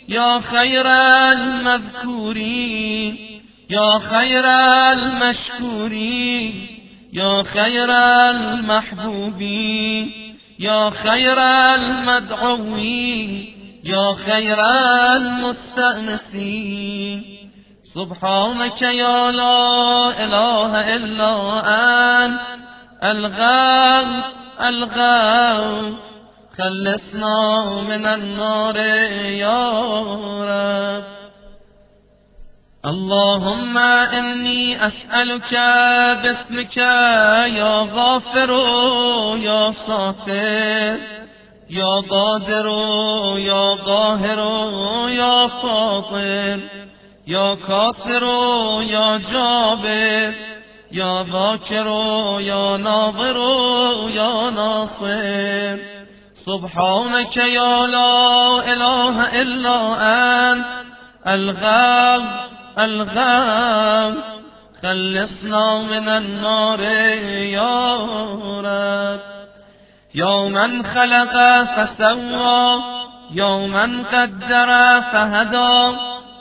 يا خير المذكورين، يا خير المشكورين، يا خير المحبوبين، يا خير المدعوين، يا خير المستأنسين. سبحانك يا لا إله إلا أنت الغوث الغوث، خلصنا من النار يا رب. اللهم إني أسألك باسمك يا غافر يا ساتر، يا قادر يا قاهر يا فاطر، يا كاسر يا جابر، يا ذاكر يا ناظر يا ناصر. سبحانك يا لا إله إلا أنت الغوث الغوث، خلصنا من النار يا رب. يا من خلق فسوى، يا من قدر فهدى،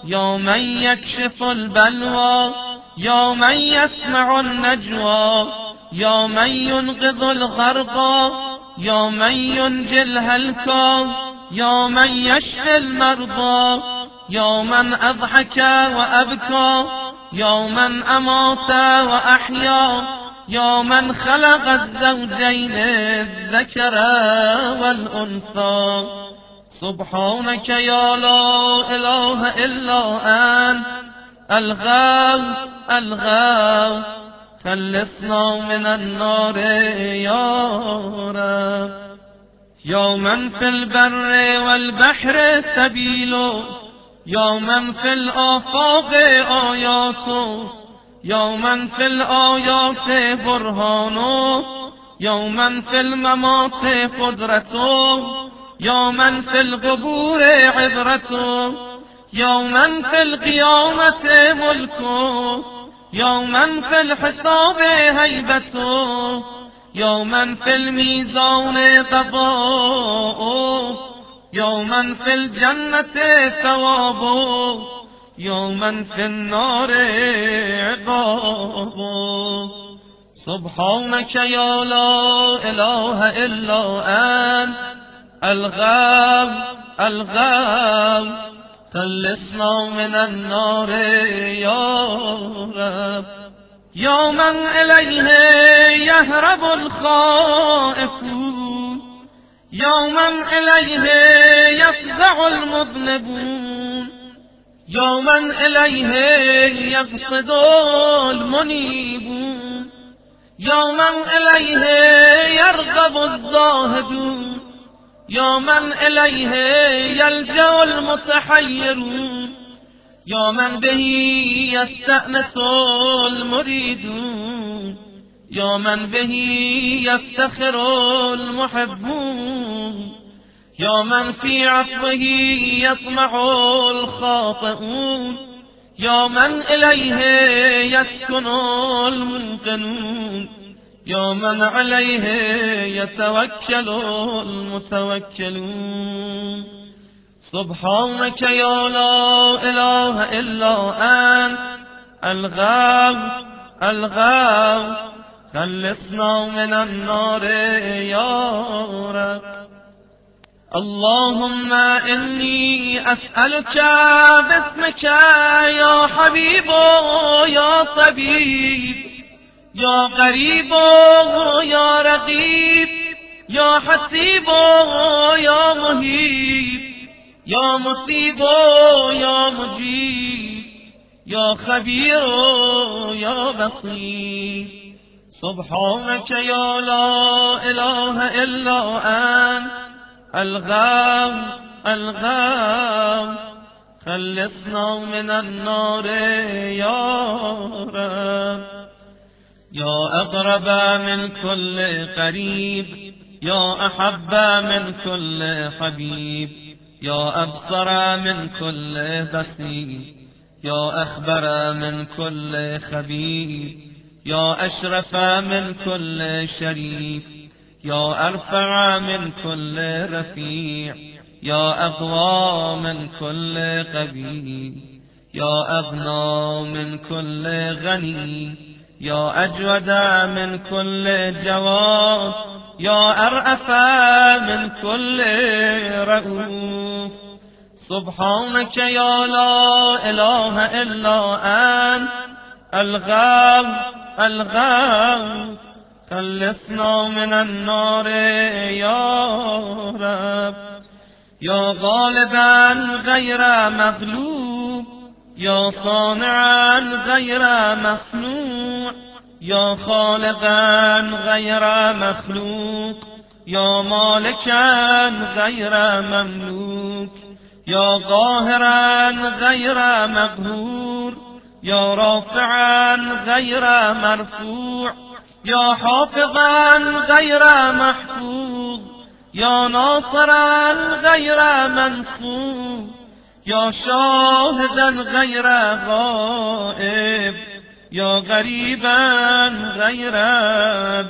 يا من يكشف البلوى، يا من يسمع النجوى، يا من ينقذ الغرقى، يا من ينجي الهلكى، يا من يشفي المرضى، يا من أضحك وأبكى، يا من أمات وأحيا، يا من خلق الزوجين الذكر والأنثى. سبحانك يا لا إله إلا أنت الغوث الغوث، خلصنا من النار يا رب. يا من في البر والبحر سبيل، يا من في الآفاق آيات، يا من في الآيات برهان، يا من في الممات قدرة، يا من في القبور عبرة، يا من في القيامة ملك، يا من في الحساب هيبة، يا من في الميزان قضاء، يا من في الجنة ثواب، يا من في النار عقاب. سبحانك يا لا إله إلا أنت الغوث الغوث، خلصنا من النار يا رب. يا من إليه يهرب الخائفون، يا من إليه يفزع المذنبون، يا من إليه يقصد المنيبون، يا من إليه يرغب الزاهدون، يا من إليه يلجأ المتحيرون، يا من به يستأنس المريدون، يا من به يفتخر المحبون، يا من في عفوه يطمع الخاطئون، يا من إليه يسكن الموقنون، يا من عليه يتوكل المتوكلون. سبحانك يا لا إله إلا أنت الغاو الغاو، خلصنا من النار يا رب. اللهم إني أسألك باسمك يا حبيب يا طبيب، يا غريب يا رقيب، يا حسيب يا مهيب، يا مثيب يا مجيب، يا خبير يا بصير. سبحانك يا لا إله إلا أنت الغاو الغاو، خلصنا من النار يا رب. يا أقرب من كل قريب، يا أحب من كل حبيب، يا أبصر من كل بصير، يا أخبر من كل خبير، يا أشرف من كل شريف، يا أرفع من كل رفيع، يا أقوى من كل قوي، يا أغنى من كل غني، يا أجود من كل جواد، يا أرأف من كل رؤوف. سبحانك يا لا إله إلا أنت الغاو الغاو، خلصنا من النار يا رب. يا غالبا غير مغلوب، يا صانعا غير مصنوع، يا خالقا غير مخلوق، يا مالكا غير مملوك، يا قاهرا غير مقهور، يا رافعا غير مرفوع، يا حافظا غير محفوظ، يا ناصرا غير منصور، يا شاهدا غير غائب، يا غريبا غير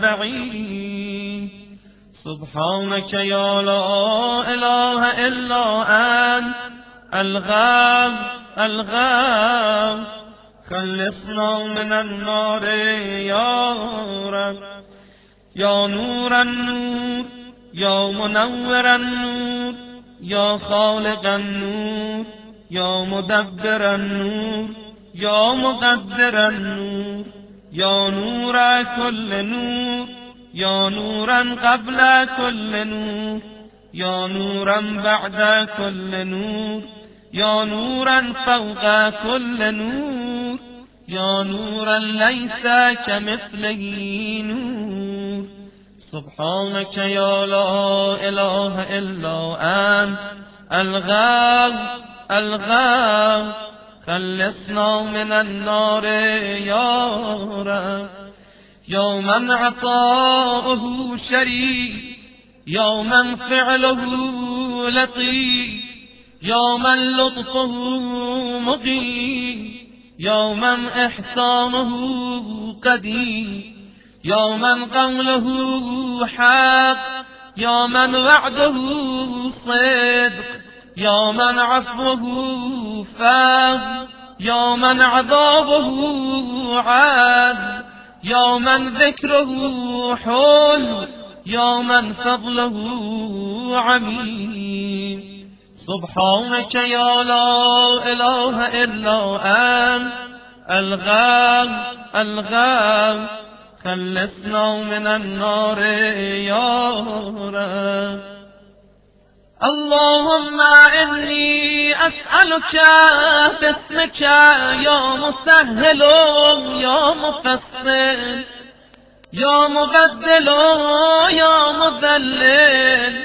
بعيد. سبحانك يا لا إله إلا أنت الغاو الغاو، خلصنا من النار يا رب. يا نور النور، يا منور النور، يا خالق النور، يا مدبر النور، يا مقدر النور، يا نور كل نور، يا نورا قبل كل نور، يا نورا بعد كل نور، يا نورا فوق كل نور، يا نورا ليس كمثله نور. سبحانك يا لا إله إلا أنت الغاو الغاو، خلصنا من النار يا رب. يا من عطاؤه شريف، يا من فعله لطيف، يا من لطفه مقيم، يا من إحسانه قدير، يا من قوله حق، يا من وعده صدق، يا من عفوه فاض، يا من عذابه عاد، يا من ذكره حلو، يا من فضله عميم. سبحانك يا لا إله إلا أنت الغاو الغاو، خلصنا من النار يا رب. اللهم إني أسألك باسمك يا مسهل يا مفصل، يا مبدل يا مذلل،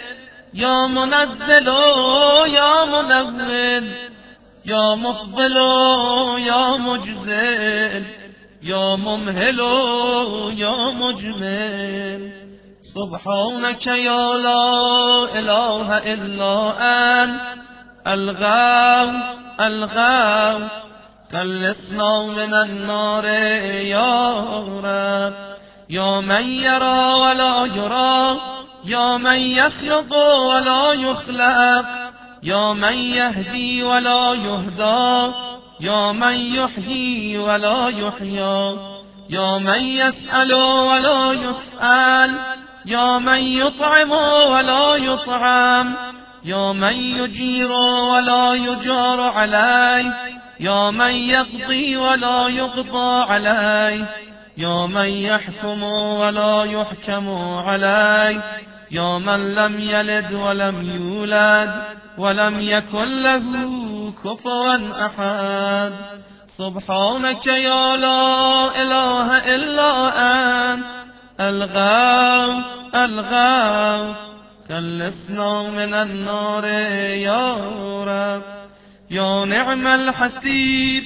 يا منزل يا منول، يا مفضل يا مجزل يا ممهل يا مجمل سبحانك يا لا إله إلا أنت الغاو الغاو خلصنا من النار يا رب يا من يرى ولا يرى يا من يخلق ولا يخلق يا من يهدي ولا يهدى يا من يحيي ولا يحيى يا من يسأل ولا يسأل يا من يطعم ولا يطعم يا من يجير ولا يجار عليه يا من يقضي ولا يقضى عليه يا من يحكم ولا يحكم عليه يا من لم يلد ولم يولد ولم يكن له كفوا أحد سبحانك يا لا إله إلا أنت الغاو الغاو خلصنا من النار يا رب يا نعم الحسيب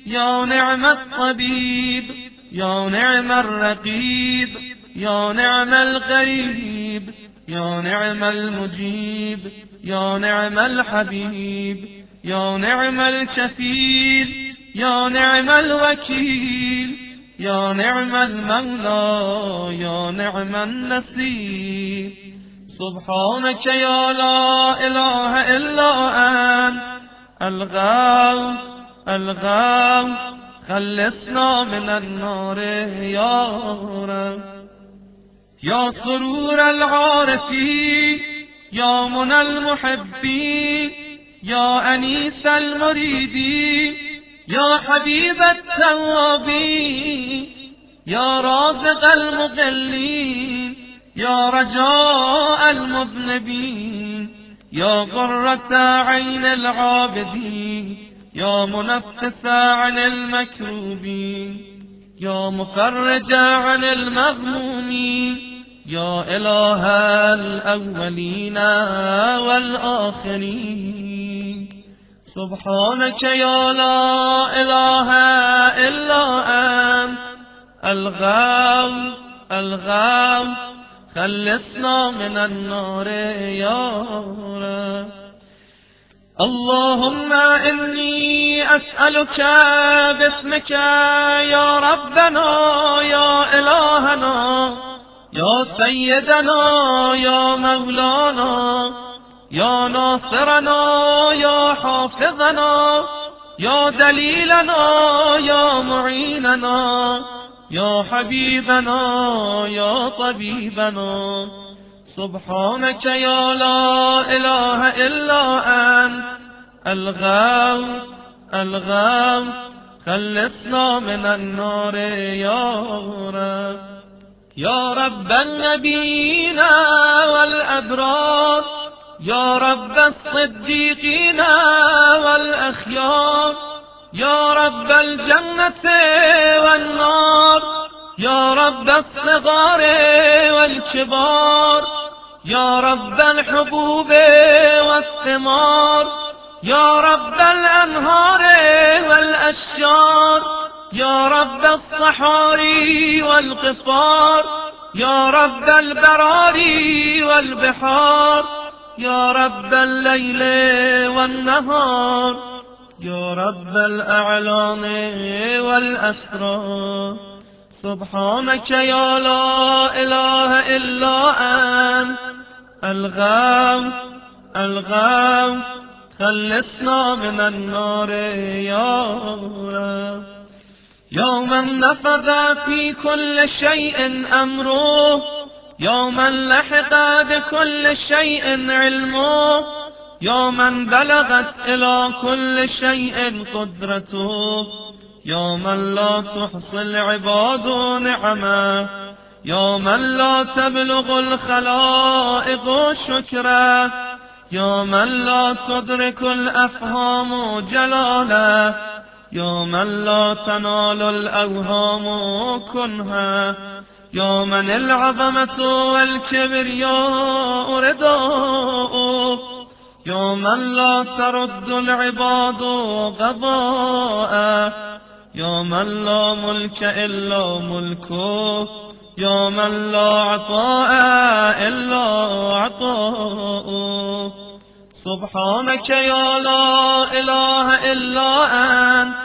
يا نعم الطبيب يا نعم الرقيب يا نعم الغريب يا نعم المجيب يا نعم الحبيب يا نعم الكفيل يا نعم الوكيل يا نعم المولى يا نعم النصير سبحانك يا لا إله إلا أنت الغاو الغاو خلصنا من النار يا رب يا سرور العارفين يا منى المحبين يا أنيس المريدين يا حبيب التوابين يا رازق المقلين يا رجاء المذنبين يا قرة عين العابدين يا منفس عن المكروبين يا مفرج عن المغمومين يا إله الأولين والآخرين سبحانك يا لا إله إلا أنت الغاو الغاو خلصنا من النار يا رب اللهم إني أسألك باسمك يا ربنا يا إلهنا يا سيدنا يا مولانا يا ناصرنا يا حافظنا يا دليلنا يا معيننا يا حبيبنا يا طبيبنا سبحانك يا لا إله إلا أنت الغاو الغاو خلصنا من النار يا رب يا رب النبيين والأبرار يا رب الصديقين والأخيار يا رب الجنة والنار يا رب الصغار والكبار يا رب الحبوب والثمار يا رب الأنهار والأشجار يا رب الصحاري والقفار يا رب البراري والبحار يا رب الليل والنهار يا رب الأعلام والأسرار سبحانك يا لا إله إلا أنت الغاو الغاو خلصنا من النار يا رب يا من نفذ في كل شيء أمره يا من لحق بكل شيء علمه يا من بلغت إلى كل شيء قدرته يا من لا تحصي العباد نعمه يا من لا تبلغ الخلائق شكره يا من لا تدرك الأفهام جلاله يا من لا تنال الأوهام كنها يا من العظمة والكبرياء رداؤه يا من لا ترد العباد قضاءه، يا من لا ملك إلا ملكه، يا من لا عطاء إلا عطاؤه. سبحانك يا لا إله إلا أنت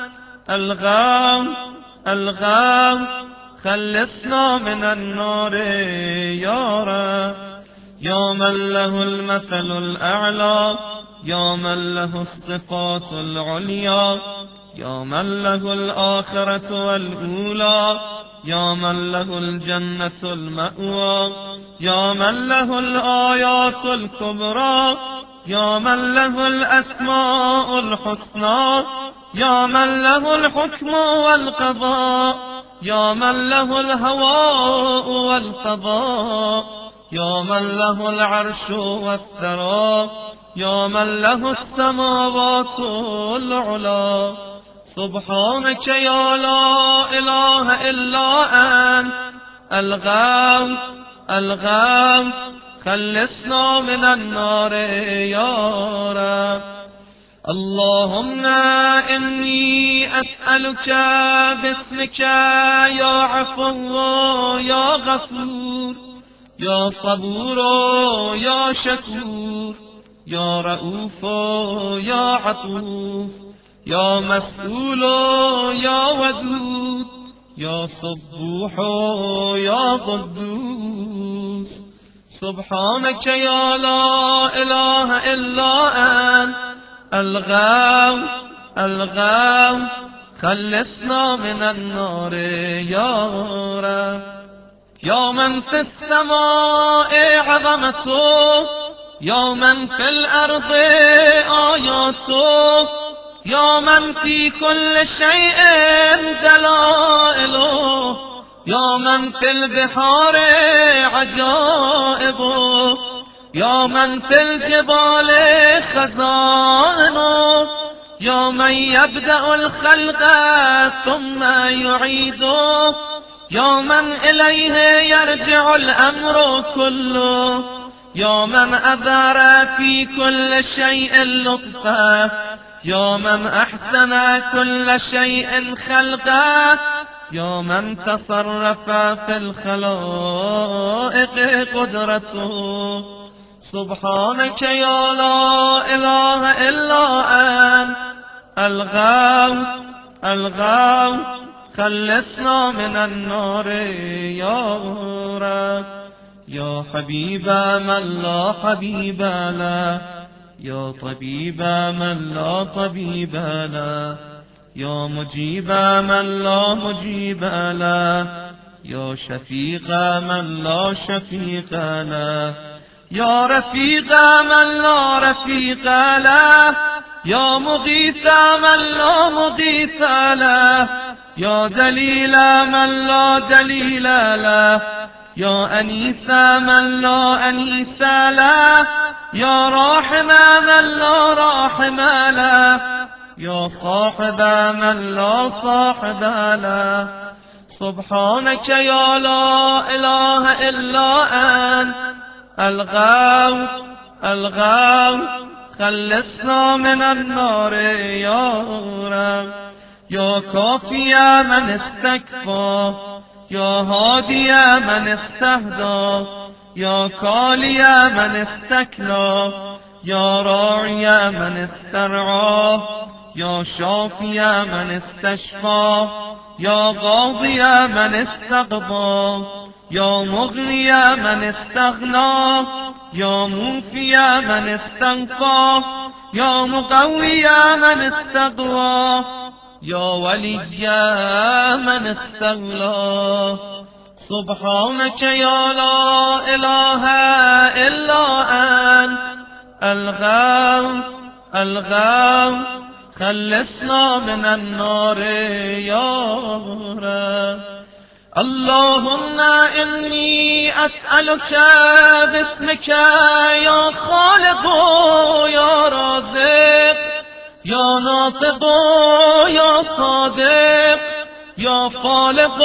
الغوث الغوث، خلصنا من النار يا رب. يا من له المثل الأعلى، يا من له الصفات العليا، يا من له الآخرة والأولى، يا من له الجنة المأوى، يا من له الآيات الكبرى، يا من له الأسماء الحسنى، يا من له الحكم والقضاء، يا من له الهواء والقضاء، يا من له العرش والثرى، يا من له السماوات العلى. سبحانك يا لا إله إلا أنت الغوث الغوث، خلصنا من النار يا رب. اللهم إني أسألك باسمك يا عفو يا غفور، يا صبور يا شكور، يا رؤوف يا عطوف، يا مسؤول يا ودود، يا صبوح يا قدوس. سبحانك يا لا إله إلا أنت الغوث الغوث، خلصنا من النار يا رب. يا من في السماء عظمته، يا من في الأرض آياته، يا من في كل شيء دلائله، يا من في البحار عجائبه، يا من في الجبال خزائنه، يا من يبدأ الخلق ثم يعيده، يا من إليه يرجع الأمر كله، يا من أظهر في كل شيء لطفا، يا من أحسن كل شيء خلقا، يا من تصرف في الخلائق قدرته. سبحانك يا لا إله إلا أنت الغوث الغوث، خلصنا من النار يا رب. يا حبيب من لا حبيب له، يا طبيب من لا طبيب له، يا مجيب من لا مجيب له، يا شفيق من لا شفيق له، يا رفيق من لا رفيق له، يا مغيث من لا مغيث له، يا دليل من لا دليل له، يا أنيس من لا أنيس له، يا راحم من لا راحم له، يا صاحب من لا صاحب له. سبحانك يا لا إله إلا أنت الغوث الغوث، خلصنا من النار يا رب. يا كافي من استكفى، يا هادي من استهدى، يا كالي من استكلى، يا راعي من استرعى، يا شافي من استشفى، يا قاضي من استقضى، يا مغني من استغنى، يا موفي من استنفى، يا مقوي من استقوى، يا ولي من استغلى. سبحانك يا لا إله إلا أنت الغوث الغوث، خلصنا من النار يا رب. اللهم إني أسألك باسمك يا خالق يا رازق، يا ناطق يا صادق، يا خالق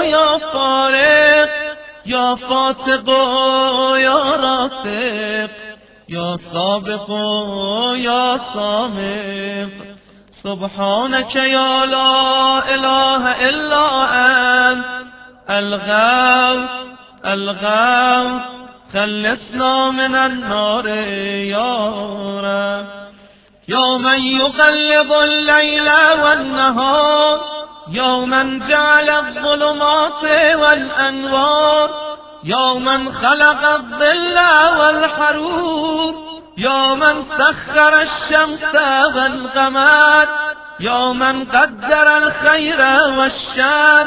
يا فارق، يا فاتق يا راتق، يا سابق يا سابق. سبحانك يا لا إله إلا أنت الغوث الغوث خلصنا من النار يا رب. يا من يقلب الليل والنهار، يا من جعل الظلمات والأنوار، يا من خلق الظل والحرور، يا من سخر الشمس والقمر، يا من قدر الخير والشر،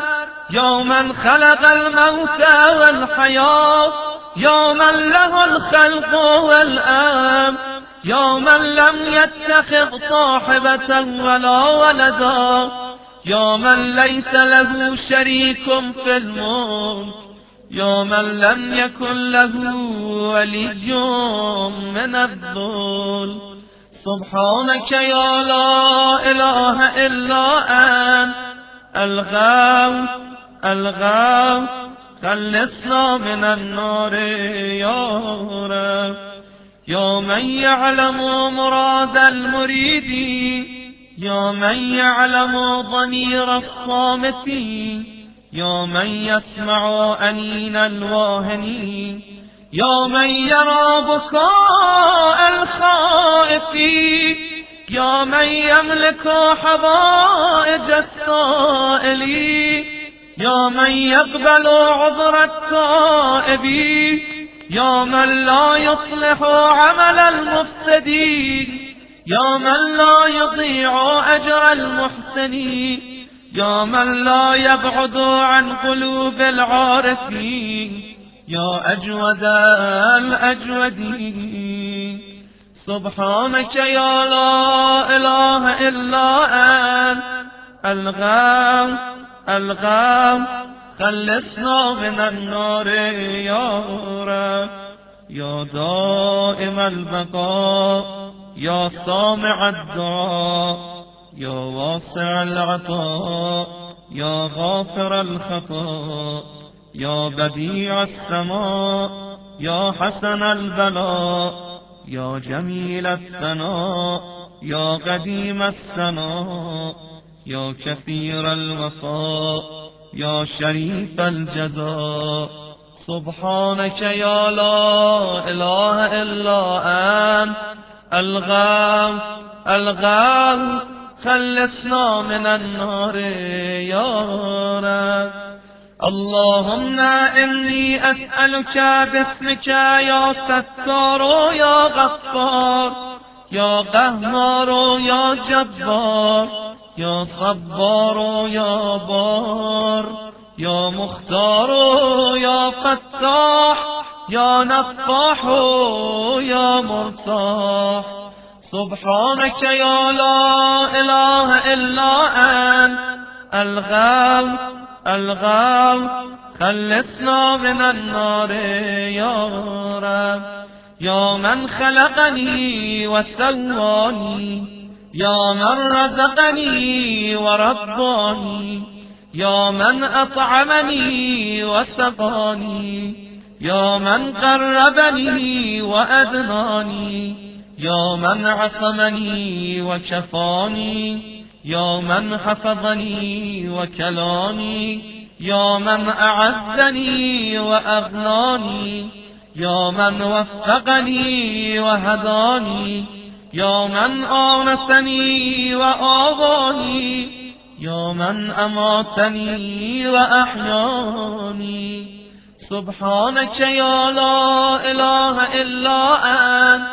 يا من خلق الموت والحياة، يا من له الخلق والأمر، يا من لم يتخذ صاحبة ولا ولدا، يا من ليس له شريك في الملك، يا من لم يكن له ولي من الذل. سبحانك يا لا إله إلا أنت الغوث الغوث خلصنا من النار يا رب. يا من يعلم مراد المريدين، يا من يعلم ضمير الصامتين، يا من يسمع أنين الواهنين، يا من يرى بكاء الخائفين، يا من يملك حوائج السائلين، يا من يقبل عذر التائبين، يا من لا يصلح عمل المفسدين، يا من لا يضيع أجر المحسنين، يا من لا يبعد عن قلوب العارفين، يا أجود الأجودين. سبحانك يا لا إله إلا أنت الغوث الغوث خلصنا من النار يا رب. يا دائم البقاء، يا سامع الدعاء، يا واسع العطاء، يا غافر الخطا، يا بديع السماء، يا حسن البلاء، يا جميل الثناء، يا قديم السناء، يا كثير الوفاء، يا شريف الجزاء. سبحانك يا لا إله إلا أنت الغوث الغوث خلصنا من النار يا رب. اللهم إني أسألك باسمك يا ستار يا غفار، يا قهار يا جبار، يا صبار يا بار، يا مختار يا فتاح، يا نفاح يا مرتاح. سبحانك يا لا إله إلا أنت الغوث الغوث خلصنا من النار يا رب. يا من خلقني وسواني، يا من رزقني ورباني، يا من أطعمني وسقاني، يا من قربني وأدناني، يا من عصمني وكفاني، يا من حفظني وكلاني، يا من أعزني وأغناني، يا من وفقني وهداني، يا من آنسني وآواني، يا من أماتني وأحياني. سبحانك يا لا إله إلا أنت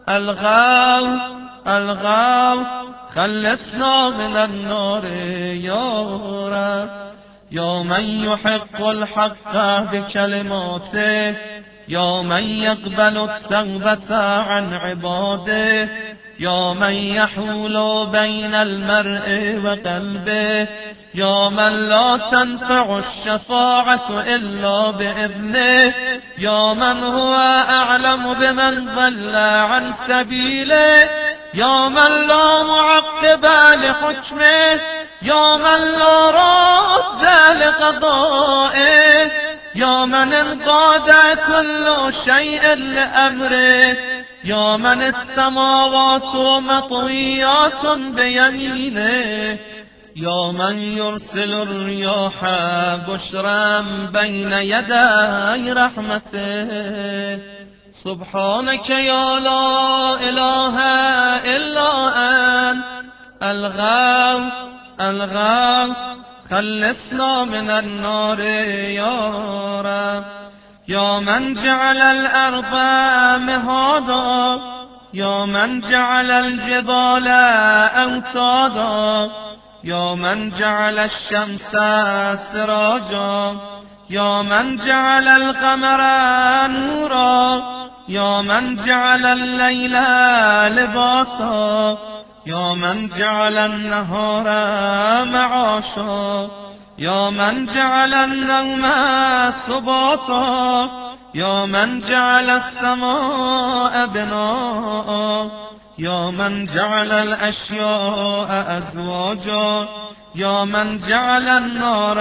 الغوث الغوث خلصنا من النار يا رب. يا من يحق الحق بكلماته، يا من يقبل التوبة عن عباده، يا من يحول بين المرء وقلبه، يا من لا تنفع الشفاعة إلا بإذنه، يا من هو أعلم بمن ضل عن سبيله، يا من لا معقب لحكمه، يا من لا راد لقضائه، يا من انقاد كل شيء لأمره، يا من السماوات مطويات بيمينه يا من يرسل الرياح بشرا بين يدي رحمته سبحانك يا لا إله إلا أنت الغوث خلصنا من النار يا رب يا من جعل الأرض مهادا يا من جعل الجبال أوتادا يا من جعل الشمس سراجا يا من جعل القمر نورا يا من جعل الليل لباسا يا من جعل النهار معاشا يا من جعل النوم سباتا يا من جعل السماء بناء يا من جعل الأشياء أزواجا يا من جعل النار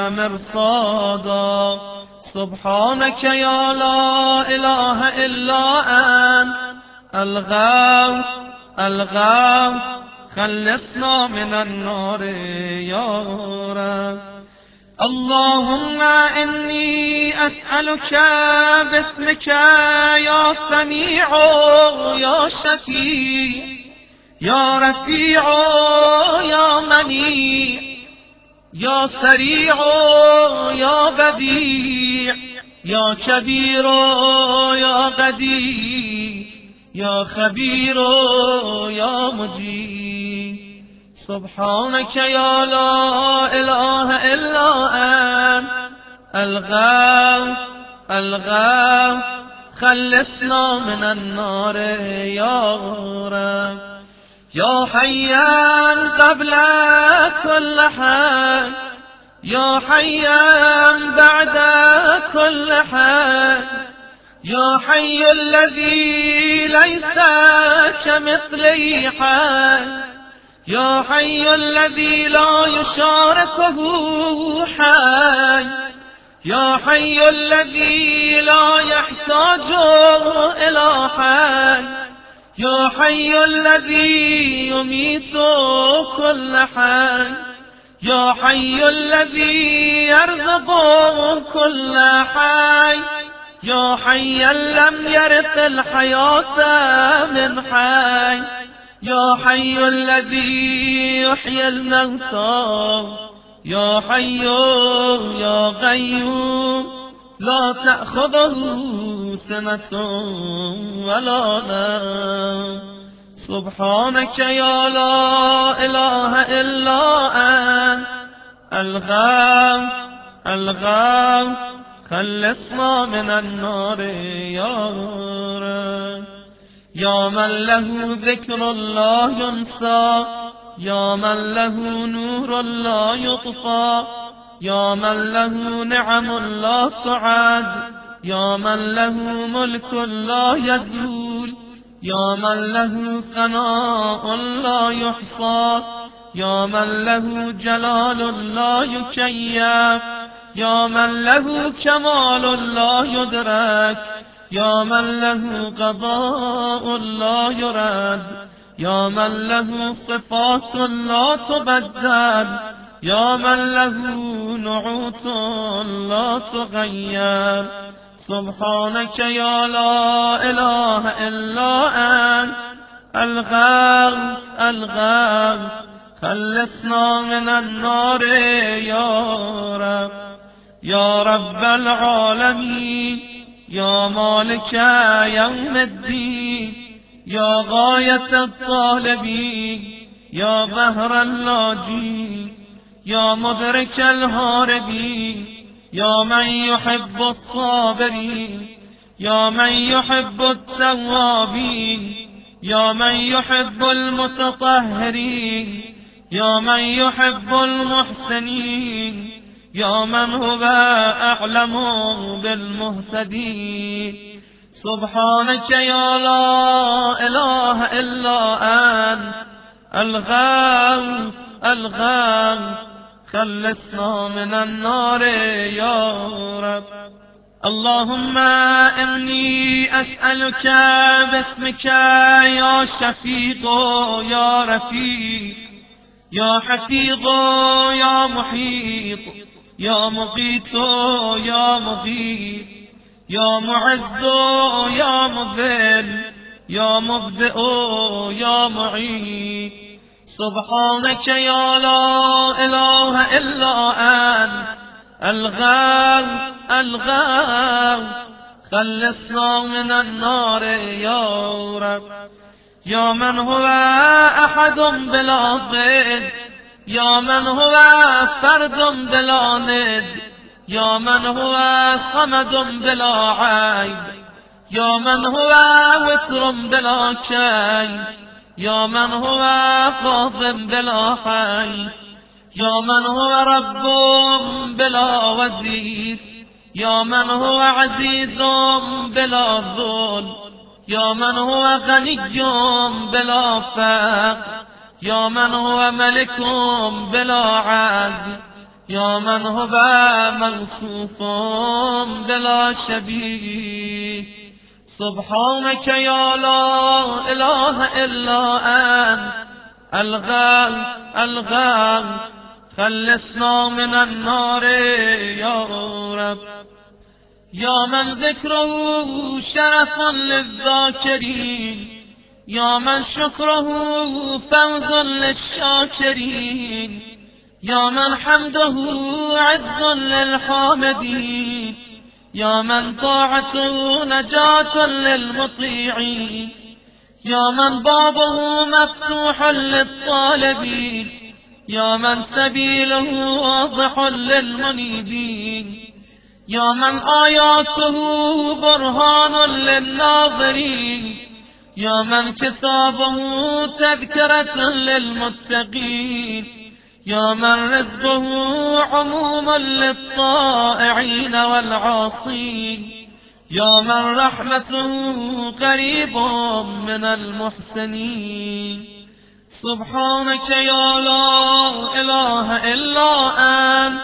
مرصادا سبحانك يا لا إله إلا أنت الغوث خلصنا من النار يا رب اللهم إني أسألك باسمك يا سميع يا شفيع يا رفيع يا منيع يا سريع يا بديع يا كبير يا قدير يا خبير يا مجيب سبحانك يا لا إله إلا أنت الغوث خلصنا من النار يا رب يا حيا قبل كل حي يا حيا بعد كل حي يا حي الذي ليس كمثله حي يا حي الذي لا يشاركه حي يا حي الذي لا يحتاج إلى حي يا حي الذي يميت كل حي يا حي الذي يرزق كل حي يا حيا لم يرث الحياة من حي يا حي الذي يحيي الموتى يا حي يا قيوم لا تأخذه سنة ولا نوم سبحانك يا لا إله إلا أنت الغوث خلصنا من النار يا رب يا من له ذكر لا ينسى يا من له نور لا يطفى يا من له نعم لا تعد يا من له ملك لا يزول يا من له ثناء لا يحصى يا من له جلال لا يكيف يا من له كمال لا يدرك يا من له قضاء لا يرد يا من له صفات لا تبدل يا من له نعوت لا تغير سبحانك يا لا إله إلا أنت الغوث خلصنا من النار يا رب العالمين يا مالك يوم الدين يا غاية الطالبين يا ظهر اللاجين يا مدرك الهاربين يا من يحب الصابرين يا من يحب التوابين يا من يحب المتطهرين يا من يحب المحسنين يا من هو أعلم بالمهتدين سبحانك يا لا إله إلا أنت الغوث خلصنا من النار يا رب اللهم إني أسألك باسمك يا شفيق يا رفيق يا حفيظ يا محيط يا مقيت يا مغيث يا معز يا مذل يا مبدئ يا معيد سبحانك يا لا إله إلا أنت الغاو الغاو خلصنا من النار يا رب يا من هو أحد بلا ضد يا من هو فرد بلا ند يا من هو صمد بلا عيب يا من هو وتر بلا كيد يا من هو قاض بلا حي يا من هو رب بلا وزير يا من هو عزيز بلا ذل يا من هو غني بلا فقر يا من هو ملك بلا عزم يا من هو موصوف بلا شبيه سبحانك يا لا إله إلا أنت الغاو الغاو خلصنا من النار يا رب يا من ذكره شرف للذاكرين يا من شكره فوز للشاكرين يا من حمده عز للحامدين يا من طاعته نجاة للمطيعين يا من بابه مفتوح للطالبين يا من سبيله واضح للمنيبين يا من آياته برهان للناظرين يا من كتابه تذكرة للمتقين يا من رزقه عموم للطائعين والعاصين يا من رحمته قريب من المحسنين سبحانك يا لا إله إلا أنت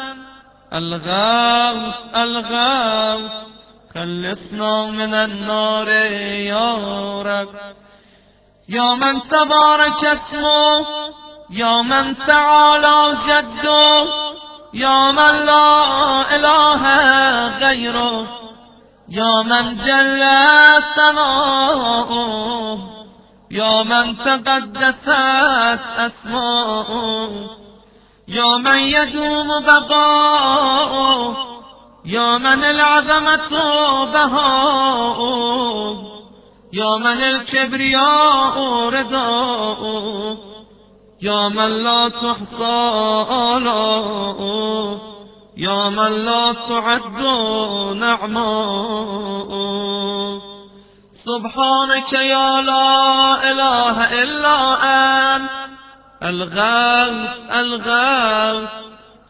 الغاو الغاو خلصنا من النار يا رب يا من تبارك اسمه يا من تعالى جده يا من لا إله غيره يا من جل ثناؤه يا من تقدست أسماؤه يا من يدوم بقاؤه يا من العظمة بهاؤه يا من الكبرياء رداؤه يا من لا تحصى آلاؤه يا من لا تعد نعماؤه سبحانك يا لا إله إلا أنت الغاو الغاو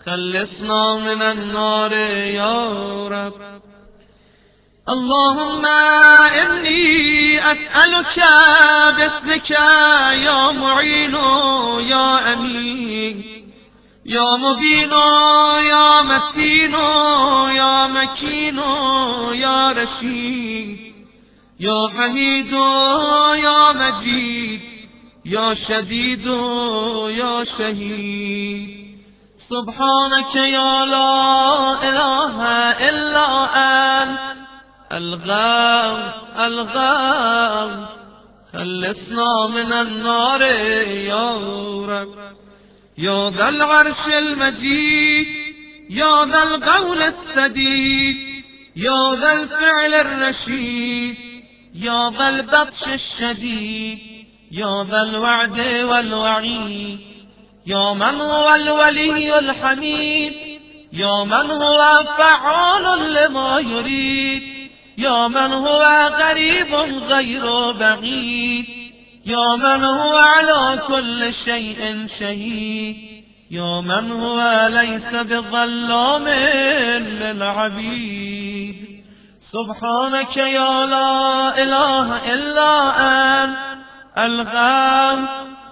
خلصنا من النار يا رب اللهم إني أسألك باسمك يا معين يا أمين يا مبين يا متين يا مكين يا رشيد يا حميد يا مجيد يا شديد يا شهيد سبحانك يا لا إله إلا أنت الغاو الغاو خلصنا من النار يا رب يا ذا العرش المجيد يا ذا القول السديد يا ذا الفعل الرشيد يا ذا البطش الشديد يا ذا الوعد والوعيد يا من هو الولي الحميد يا من هو فعال لما يريد يا من هو قريب غير بعيد يا من هو على كل شيء شهيد يا من هو ليس بظلام للعبيد سبحانك يا لا إله إلا أنت الغاو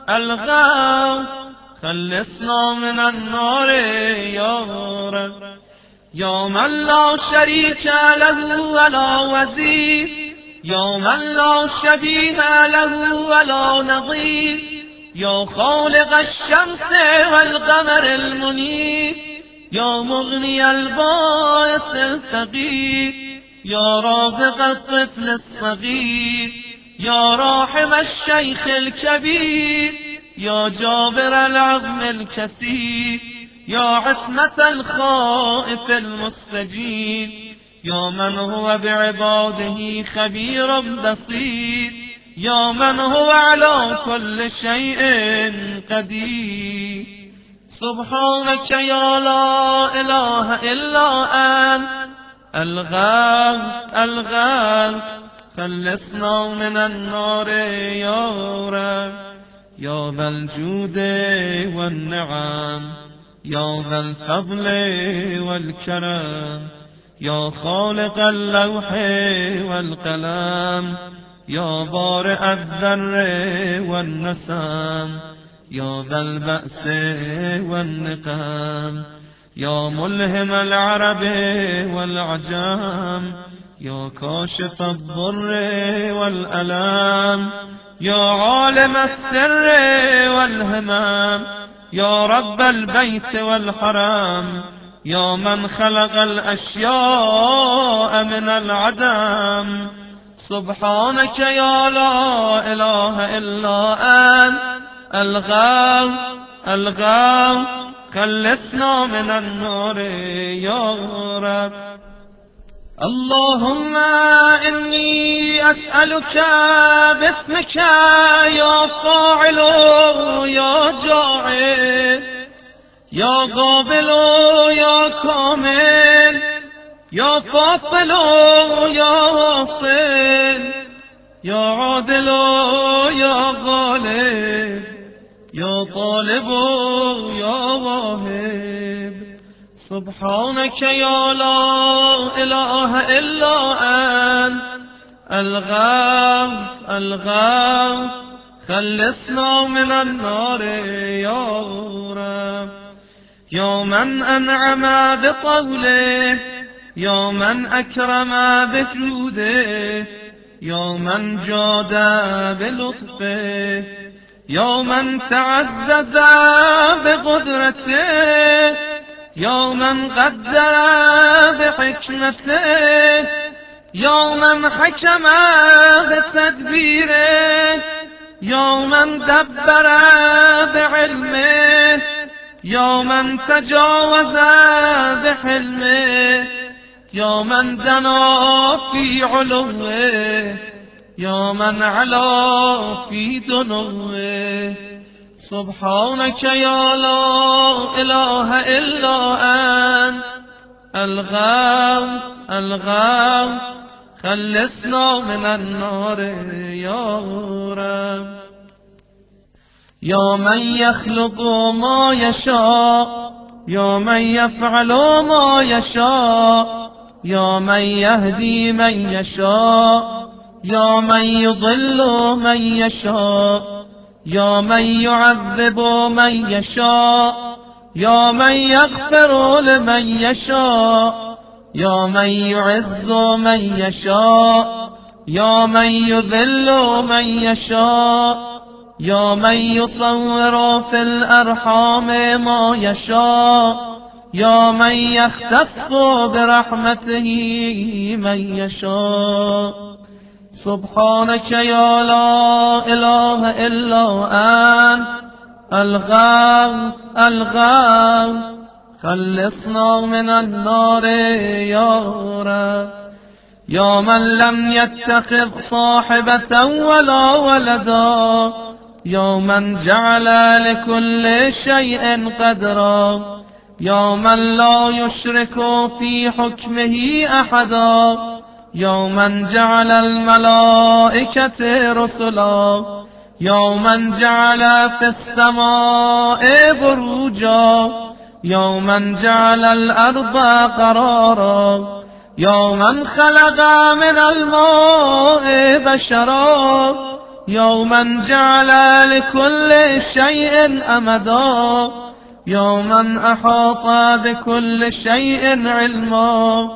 الغاو خلصنا من النار يا رب يا من لا شريك له ولا وزير، يا من لا شبيه له ولا نظير، يا خالق الشمس والقمر المنير، يا مغني البائس الفقير، يا رازق الطفل الصغير، يا راحم الشيخ الكبير، يا جابر العظم الكسير، يا عصمة الخائف المستجير، يا من هو بعباده خبير بصير، يا من هو على كل شيء قدير. سبحانك يا لا إله إلا أنت الغاث الغاث، خلصنا من النار يا رب، يا ذا الجود والنعم، يا ذا الفضل والكرم، يا خالق اللوح والقلم، يا بارئ الذر والنسم، يا ذا البأس والنقم، يا ملهم العرب والعجم، يا كاشف الضر والألم، يا عالم السر والهمم، يا رب البيت والحرم، يا من خلق الأشياء من العدم. سبحانك يا لا إله إلا أنت الغاث الغاث، خلصنا من النار يا رب. اللهم إني أسألك باسمك يا فاعل يا جاعل، يا قابل يا كامل، يا فاصل يا واصل، يا عادل يا غالب، يا طالب يا واهب. سبحانك يا لا إله إلا أنت الغاث الغاث، خلصنا من النار يا رب. يا من أنعم بطوله، يا من أكرم بجوده، يا من جاد بلطفه، يا من تعزز بقدرته، يا من قدر بحكمته، يا من حكم بتدبيره، يا من دبر بعلمه، يا من تجاوز بحلمه، يا من دنا في علوه، يا من علا في دنوه. سبحانك يا لا إله إلا أنت الغاث الغاث، خلصنا من النار يا رب. يا من يخلق ما يشاء، يا من يفعل ما يشاء، يا من يهدي من يشاء، يا من يضل من يشاء، يا من يعذب من يشاء، يا من يغفر لمن يشاء، يا من يعز من يشاء، يا من يذل من يشاء، يا من يصور في الأرحام ما يشاء، يا من يختص برحمته من يشاء. سبحانك يا لا إله إلا أنت الغاث الغاث، خلصنا من النار يا رب. يا من لم يتخذ صاحبة ولا ولدا، يا من جعل لكل شيء قدرا، يا من لا يشرك في حكمه أحدا، يا من جعل الملائكة رسلا، يا من جعل في السماء بروجا، يا من جعل الأرض قرارا، يا من خلق من الماء بشرا، يا من جعل لكل شيء أمدا، يا من أحاط بكل شيء علما،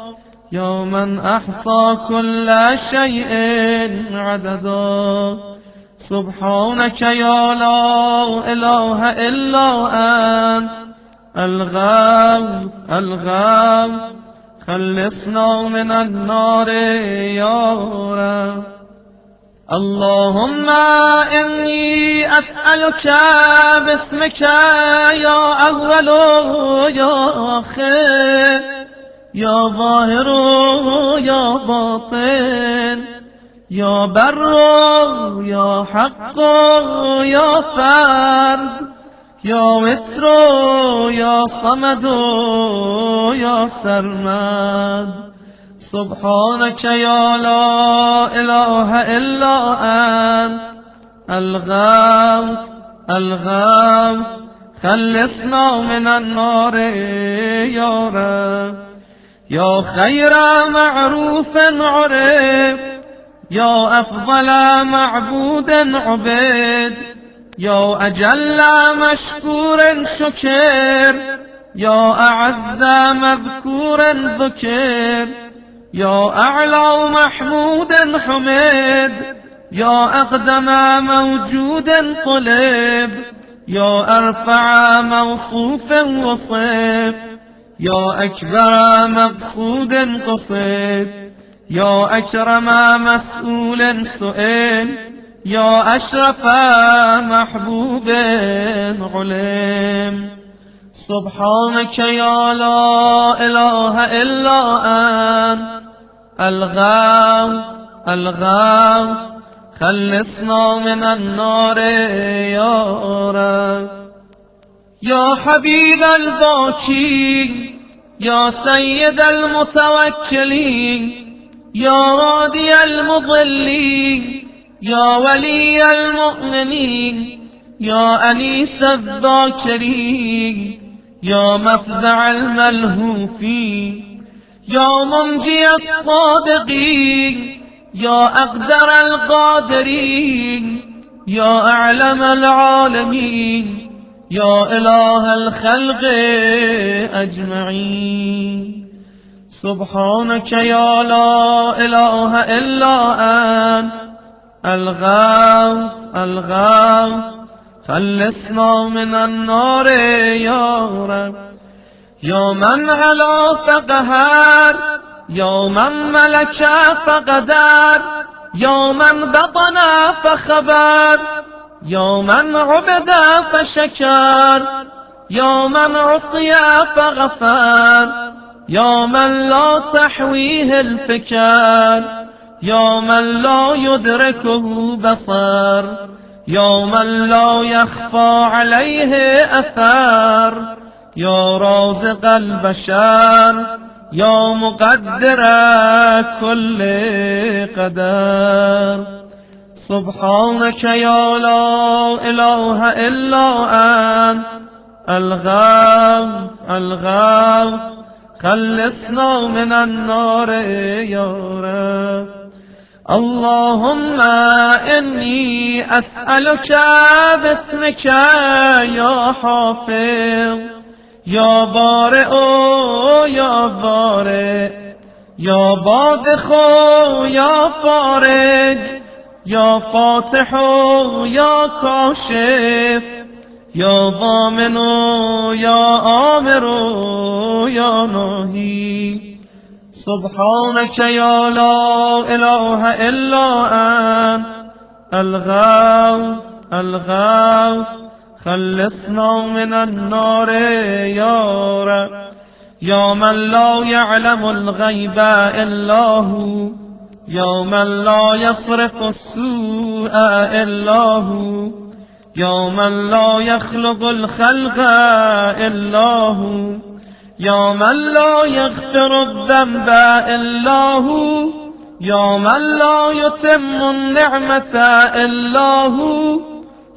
يا من أحصى كل شيء عددا. سبحانك يا لا إله إلا أنت الغوث الغوث، خلصنا من النار يا رب. اللهم إني أسألك باسمك يا أول يا آخر، يا ظاهر يا باطن، يا بر يا حق يا فرد، يا وتر يا صمد يا سرمد. سبحانك يا لا إله إلا أنت الغوث الغوث، خلصنا من النار يا رب. يا خير معروف عرف، يا أفضل معبود عبد، يا أجل مشكور شكر، يا أعز مذكور ذكر، يا أعلى محمود حمد، يا أقدم موجود طلب، يا أرفع موصوف وصف، يا أكبر مقصود قصد، يا أكرم مسؤول سئل، يا أشرف محبوب علم. سبحانك يا لا إله إلا أنت الغوث الغوث، خلصنا من النار يا رب. يا حبيب الباكي، يا سيد المتوكلين، يا رادي المضلين، يا ولي المؤمنين، يا أنيس الذاكرين، يا مفزع الملهوفين، يا منجي الصادقين، يا أقدر القادرين، يا أعلم العالمين، يا إله الخلق أجمعين. سبحانك يا لا إله إلا أنت الغوث الغوث، خلصنا من النار يا رب. يا من علا فقهر، يا من ملك فقدر، يا من بطن فخبر، يا من عبد فشكر، يا من عصي فغفر، يا من لا تحويه الفكر، يا من لا يدركه بصر، يا من لا يخفى عليه أثر، يا رازق البشر، يا مقدر كل قدر. سبحانك يا لا إله إلا أنت الغوث الغوث، خلصنا من النار يا رب. اللهم إني أسألك باسمك يا حافظ، يا بارئ يا بارئ، يا باذخ يا فارج، يا فاتح يا كاشف، يا ضامن يا آمر يا ناهي. سبحانك يا لا إله إلا أنت الغوث الغوث، خلصنا من النار يا رب. يا من لا يعلم الغيب إلا هو، يا من لا يصرف السوء إلا هو، يا من لا يخلق الخلق إلا هو، يا من لا يغفر الذنب إلا هو، يا من لا يتم النعمة إلا هو،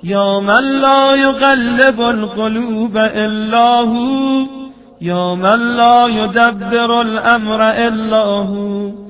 يا من لا يغلب القلوب إلا هو، يا من لا يدبر الأمر إلا هو.